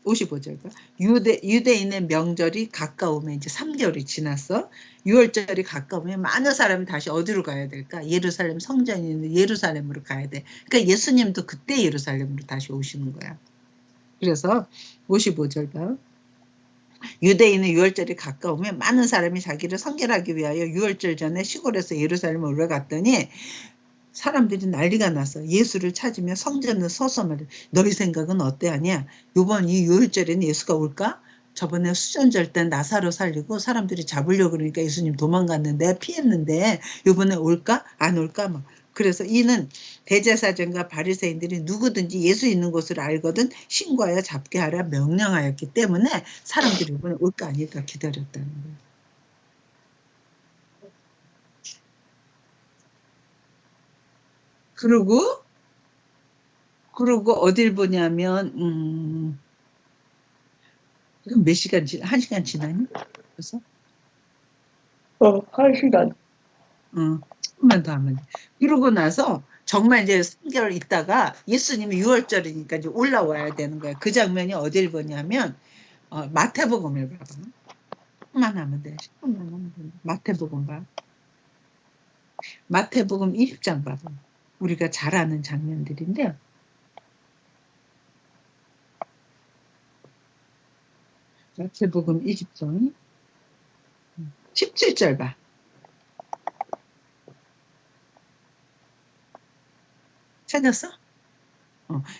55절 유대인의 명절이 가까우면 이제 3개월이 지났어. 6월절이 가까우면 많은 사람이 다시 어디로 가야 될까? 예루살렘 성전이 있는 예루살렘으로 가야 돼. 그러니까 예수님도 그때 예루살렘으로 다시 오시는 거야. 그래서 55절 봐. 유대인은 유월절이 가까우면 많은 사람이 자기를 성결하기 위하여 유월절 전에 시골에서 예루살렘에 올라갔더니 사람들이 난리가 났어. 예수를 찾으며 성전을 서서 말해. 너희 생각은 어때 하냐? 요번 이 유월절에는 예수가 올까? 저번에 수전절 때 나사로 살리고 사람들이 잡으려고 그러니까 예수님 도망갔는데 피했는데 요번에 올까? 안 올까? 막. 그래서 이는 대제사장과 바리새인들이 누구든지 예수 있는 곳을 알거든 신고하여 잡게 하라 명령하였기 때문에 사람들이 이번에 올까 아닐까 기다렸다는 거예요. 그리고 어딜 보냐면 지금 몇 시간 한 시간 지나니? 그래서 1시간. 조금만 더 하면 돼. 그러고 나서 정말 이제 3개월 있다가 예수님이 6월절이니까 이제 올라와야 되는 거야. 그 장면이 어딜 보냐면 마태복음을 봐봐. 10분만 하면 돼. 10분만 하면 돼. 마태복음 봐. 마태복음 20장 봐봐. 우리가 잘 아는 장면들인데 마태복음 20장 17절 봐. 찾았어?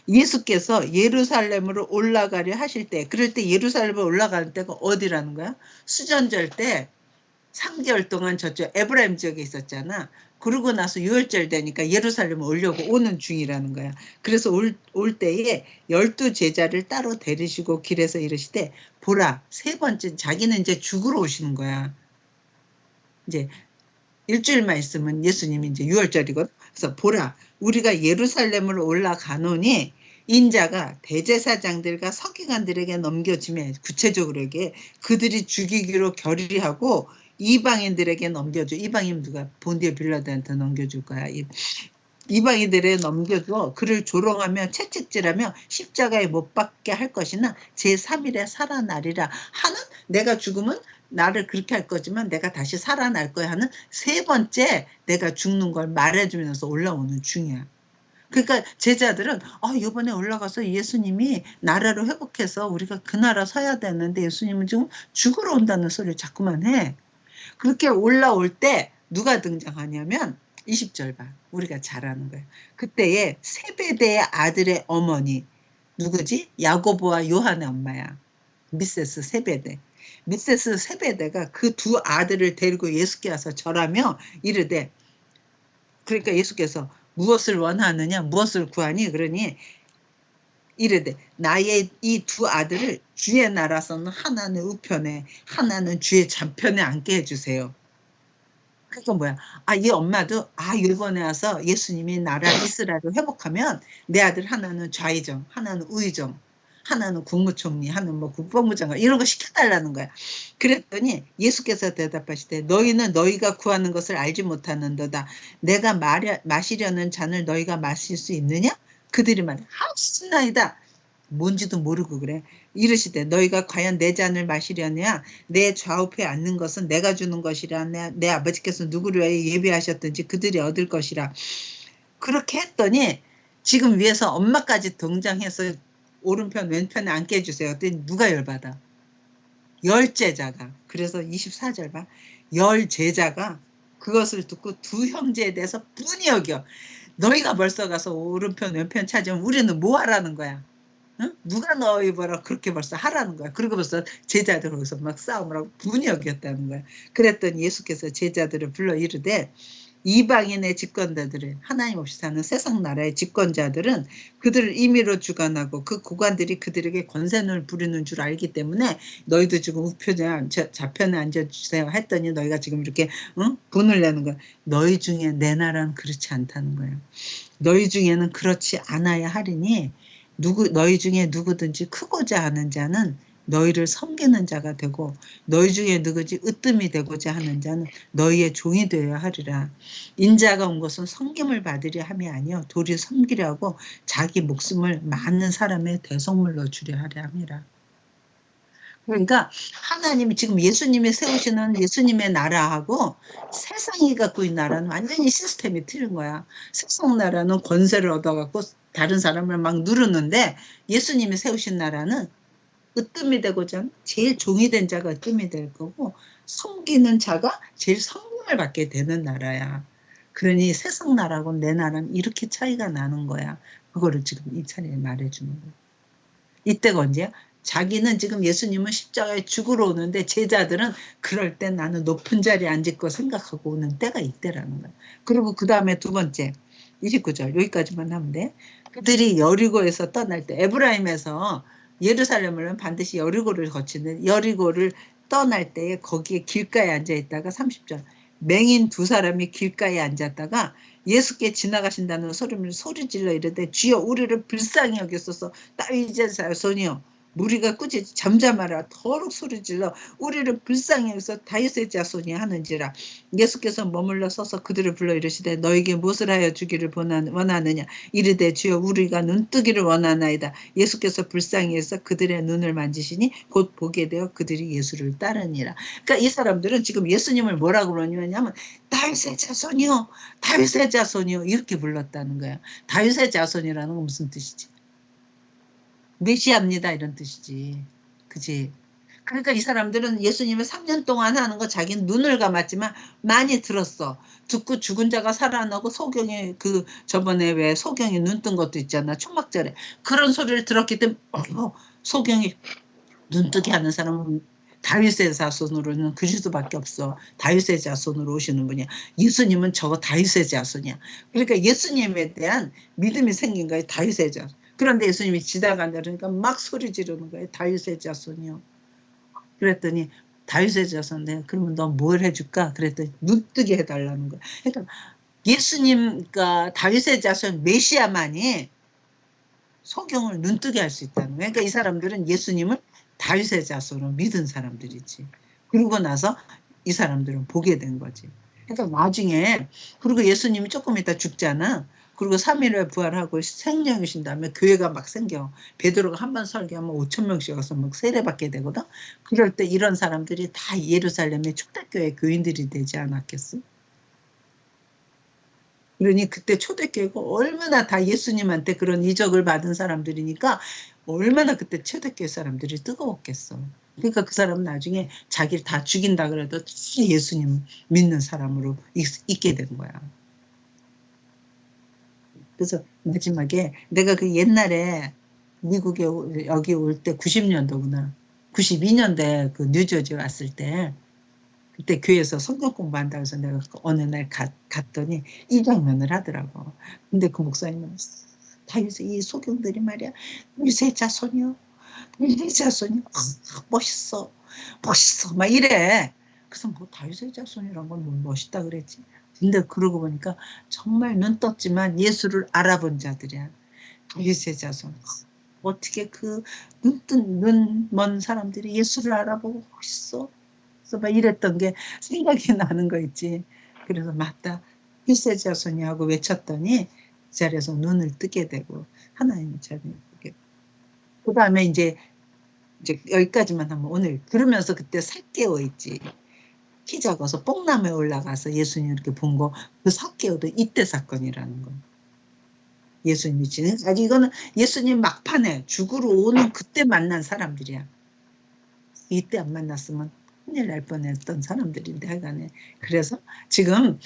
예수께서 예루살렘으로 올라가려 하실 때 그럴 때 예루살렘으로 올라가는 때가 어디라는 거야? 수전절 때 3개월 동안 저쪽 에브라임 지역에 있었잖아. 그러고 나서 6월절 되니까 예루살렘에 오려고 오는 중이라는 거야. 그래서 올 때에 12제자를 따로 데리시고 길에서 이르시되 보라 3번째 자기는 이제 죽으러 오시는 거야. 이제 일주일만 있으면 예수님이 이제 6월절이거든. 그래서 보라 우리가 예루살렘으로 올라가노니 인자가 대제사장들과 서기관들에게 넘겨지매 구체적으로 얘기해 그들이 죽이기로 결의하고 이방인들에게 넘겨줘. 이방인 누가? 본디오 빌라드한테 넘겨줄 거야. 이방인들에게 넘겨줘. 그를 조롱하며 채찍질하며 십자가에 못 박게 할 것이나 제3일에 살아나리라 하는 내가 죽으면 나를 그렇게 할 거지만 내가 다시 살아날 거야 하는 3번째 내가 죽는 걸 말해주면서 올라오는 중이야. 그러니까 제자들은 이번에 올라가서 예수님이 나라를 회복해서 우리가 그 나라 서야 되는데 예수님은 지금 죽으러 온다는 소리를 자꾸만 해. 그렇게 올라올 때 누가 등장하냐면 20절 봐. 우리가 잘 아는 거예요. 그때에 세베대의 아들의 어머니 누구지? 야고보와 요한의 엄마야. 미세스 세베대. 미세스 세베대가 그 두 아들을 데리고 예수께 와서 절하며 이르되 그러니까 예수께서 무엇을 원하느냐 무엇을 구하니 그러니 이르되 나의 이 두 아들을 주의 나라서는 하나는 우편에 하나는 주의 좌편에 앉게 해주세요. 그러니까 뭐야? 이 엄마도 이번에 와서 예수님이 나라 이스라엘을 회복하면 내 아들 하나는 좌의정 하나는 우의정 하나는 국무총리 하나는 뭐 국방부 장관 이런 거 시켜달라는 거야. 그랬더니 예수께서 대답하시되 너희는 너희가 구하는 것을 알지 못하는도다. 내가 마시려는 잔을 너희가 마실 수 있느냐? 그들이 말해 하시나이다. 뭔지도 모르고 그래. 이르시되 너희가 과연 내 잔을 마시려냐? 내 좌우표에 앉는 것은 내가 주는 것이라 내 아버지께서 누구를 위하여 예비하셨든지 그들이 얻을 것이라. 그렇게 했더니 지금 위에서 엄마까지 등장해서 오른편 왼편에 앉게 해주세요. 그랬더니 누가 열받아? 10제자가. 그래서 24절 봐. 10제자가 그것을 듣고 두 형제에 대해서 분이 여겨. 너희가 벌써 가서 오른편 왼편 찾으면 우리는 뭐 하라는 거야? 응? 누가 너희 뭐라 그렇게 벌써 하라는 거야. 그리고 벌써 제자들 거기서 막 싸움을 하고 분이 여겼다는 거야. 그랬더니 예수께서 제자들을 불러 이르되 이방인의 집권자들을 하나님 없이 사는 세상 나라의 집권자들은 그들을 임의로 주관하고 그 고관들이 그들에게 권세를 부리는 줄 알기 때문에 너희도 지금 우편에 좌편에 앉아주세요 했더니 너희가 지금 이렇게 분을 내는 거야. 너희 중에 내 나라는 그렇지 않다는 거예요. 너희 중에는 그렇지 않아야 하리니 너희 중에 누구든지 크고자 하는 자는 너희를 섬기는 자가 되고 너희 중에 누구지 으뜸이 되고자 하는 자는 너희의 종이 되어야 하리라. 인자가 온 것은 섬김을 받으려 함이 아니요 도리 섬기려 하고 자기 목숨을 많은 사람의 대속물로 주려 하려 함이라. 그러니까 하나님이 지금 예수님이 세우시는 예수님의 나라하고 세상이 갖고 있는 나라는 완전히 시스템이 틀린 거야. 세상 나라는 권세를 얻어갖고 다른 사람을 막 누르는데 예수님이 세우신 나라는 으뜸이 되고자 제일 종이 된 자가 으뜸이 될 거고 섬기는 자가 제일 성공을 받게 되는 나라야. 그러니 세상 나라하고 내 나라는 이렇게 차이가 나는 거야. 그거를 지금 이 차례에 말해주는 거야. 이때가 언제야? 자기는 지금 예수님은 십자가에 죽으러 오는데 제자들은 그럴 때 나는 높은 자리에 앉을 거 생각하고 오는 때가 이때라는 거야. 그리고 그 다음에 두 번째 29절 여기까지만 하면 돼. 그들이 여리고에서 떠날 때 에브라임에서 예루살렘을 반드시 여리고를 거치는 여리고를 떠날 때에 거기에 길가에 앉아있다가 30절 맹인 두 사람이 길가에 앉았다가 예수께 지나가신다는 소리 질러 이르되 주여 우리를 불쌍히 여겼소서 다윗의 자손이여 무리가 꾸짖 잠잠하라 더욱 소리질러 우리를 불쌍히 여기서 다윗의 자손이 하는지라. 예수께서 머물러 서서 그들을 불러 이르시되 너에게 무엇을 하여 주기를 원하느냐. 이르되 주여 우리가 눈뜨기를 원하나이다. 예수께서 불쌍히 여기서 그들의 눈을 만지시니 곧 보게 되어 그들이 예수를 따르니라. 그러니까 이 사람들은 지금 예수님을 뭐라고 그러냐면 다윗의 자손이요 다윗의 자손이요 이렇게 불렀다는 거야. 다윗의 자손이라는 건 무슨 뜻이지? 메시아입니다 이런 뜻이지. 그치? 그러니까 이 사람들은 예수님을 3년 동안 하는 거 자기는 눈을 감았지만 많이 들었어. 듣고 죽은 자가 살아나고 소경이 저번에 왜 소경이 눈 뜬 것도 있잖아. 초막절에. 그런 소리를 들었기 때문에 소경이 눈 뜨게 하는 사람은 다윗의 자손으로는 그리스도밖에 없어. 다윗의 자손으로 오시는 분이야. 예수님은 저거 다윗의 자손이야. 그러니까 예수님에 대한 믿음이 생긴 거야. 다윗의 자손. 그런데 예수님이 지나간다 그러니까 막 소리 지르는 거예요. 다윗의 자손이요. 그랬더니 다윗의 자손 내가 그러면 너 뭘 해줄까? 그랬더니 눈 뜨게 해달라는 거야. 그러니까 예수님, 그러니까 다윗의 자손 메시아만이 소경을 눈 뜨게 할 수 있다는 거야. 그러니까 이 사람들은 예수님을 다윗의 자손으로 믿은 사람들이지. 그러고 나서 이 사람들은 보게 된 거지. 그러니까 나중에 그리고 예수님이 조금 이따 죽잖아. 그리고 3일에 부활하고 생명이신 다음에 교회가 막 생겨. 베드로가 한 번 설교하면 5,000명씩 와서 막 세례받게 되거든. 그럴 때 이런 사람들이 다 예루살렘의 초대교회 교인들이 되지 않았겠어? 그러니 그때 초대교회가 얼마나 다 예수님한테 그런 이적을 받은 사람들이니까 얼마나 그때 초대교회 사람들이 뜨거웠겠어. 그러니까 그 사람은 나중에 자기를 다 죽인다 그래도 예수님 믿는 사람으로 있게 된 거야. 그래서 마지막에 내가 그 옛날에 미국에 여기 올 때 90년도구나. 92년도에 그 뉴저지 왔을 때 그때 교회에서 성경 공부한다고 해서 내가 어느 날 갔더니 이 장면을 하더라고. 근데 그 목사님은 다윗의 이 소경들이 말이야. 다윗의 자손이요. 다윗의 자손이요. 멋있어. 멋있어. 막 이래. 그래서 뭐 다윗의 자손이란 건 뭐 멋있다 그랬지. 근데 그러고 보니까 정말 눈 떴지만 예수를 알아본 자들이야. 다윗의 자손. 어떻게 그 눈 먼 사람들이 예수를 알아보고 멋있어. 그래서 막 이랬던 게 생각이 나는 거 있지. 그래서 맞다. 다윗의 자손이 하고 외쳤더니 그 자리에서 눈을 뜨게 되고 하나님의 자리에 뜨게. 그 다음에 이제 여기까지만 하면 오늘 그러면서 그때 삭개오 있지. 키 작아서 뽕나무에 올라가서 예수님 이렇게 본 거 그 삭개오도 이때 사건이라는 거. 예수님이 지금까지 이거는 예수님 막판에 죽으러 오는 그때 만난 사람들이야. 이때 안 만났으면 큰일 날 뻔했던 사람들인데 하여간에 그래서 지금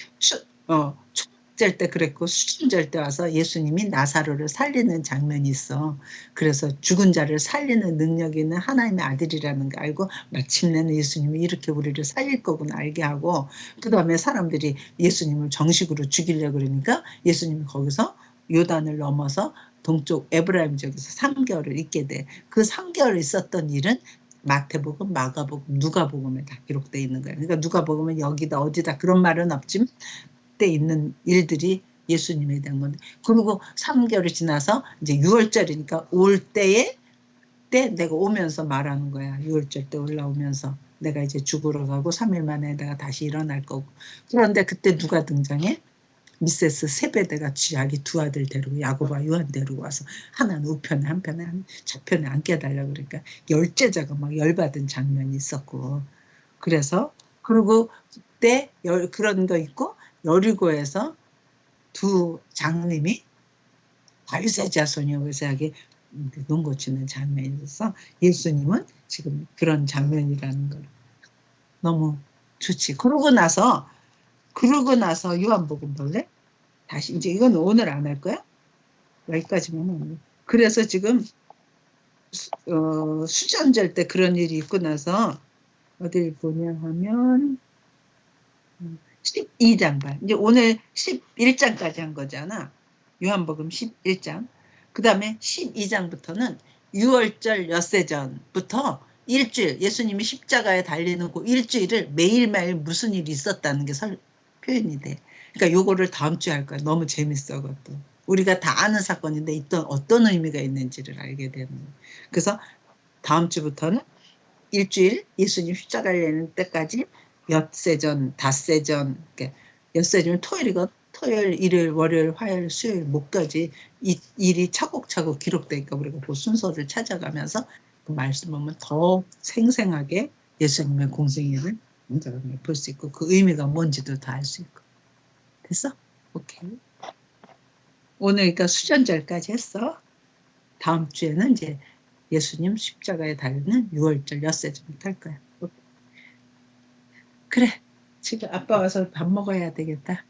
초절 때 그랬고 수순절 때 와서 예수님이 나사로를 살리는 장면이 있어. 그래서 죽은 자를 살리는 능력이 있는 하나님의 아들이라는 거 알고 마침내는 예수님이 이렇게 우리를 살릴 거구나 알게 하고 그 다음에 사람들이 예수님을 정식으로 죽이려고 그러니까 예수님이 거기서 요단을 넘어서 동쪽 에브라임 지역에서 3개월을 있게 돼. 그 3개월 있었던 일은 마태복음, 마가복음, 누가복음에 다 기록되어 있는 거예요. 그러니까 누가복음은 여기다 어디다 그런 말은 없지만 그때 있는 일들이 예수님에 대한 건데 그리고 3개월이 지나서 이제 6월절이니까 올 때에 내가 오면서 말하는 거야. 6월절 때 올라오면서 내가 이제 죽으러 가고 3일 만에 내가 다시 일어날 거고 그런데 그때 누가 등장해? 미세스 세베대가 자기 두 아들 데리고 야고보와 요한 데리고 와서 하나는 우편에 한편에 좌편에 앉게해달라고 그러니까 열제자가 막 열받은 장면이 있었고 그래서 그리고 그때 그런 거 있고 여리고에서 두 장님이 다윗의 자손이요 그래서 여기 눈 고치는 장면이 있어서 예수님은 지금 그런 장면이라는 걸 너무 좋지. 그러고 나서 요한복음 볼래? 다시 이제 이건 오늘 안 할 거야? 여기까지만 오늘. 그래서 지금 수전절 때 그런 일이 있고 나서 어딜 보냐 하면 12장 봐. 이제 오늘 11장까지 한 거잖아. 요한복음 11장. 그 다음에 12장부터는 6월절 엿새 전부터 일주일, 예수님이 십자가에 달리는 그 일주일을 매일매일 무슨 일이 있었다는 게 표현이 돼. 그러니까 요거를 다음 주에 할 거야. 너무 재밌어, 그것도. 우리가 다 아는 사건인데 어떤 의미가 있는지를 알게 되는 거야. 그래서 다음 주부터는 일주일 예수님 십자가를 내는 때까지 엿새전, 닷새전, 엿새전은 토요일이거든. 토요일, 일요일, 월요일, 화요일, 수요일, 목까지 이 일이 차곡차곡 기록되니까 우리가 그 순서를 찾아가면서 그 말씀 보면 더 생생하게 예수님의 공생애를 볼 수 있고 그 의미가 뭔지도 다 알 수 있고. 됐어? 오케이. 오늘 그러니까 수전절까지 했어. 다음 주에는 이제 예수님 십자가에 달리는 6월절 엿새전부터 할 거야. 그래. 지금 아빠 와서 밥 먹어야 되겠다.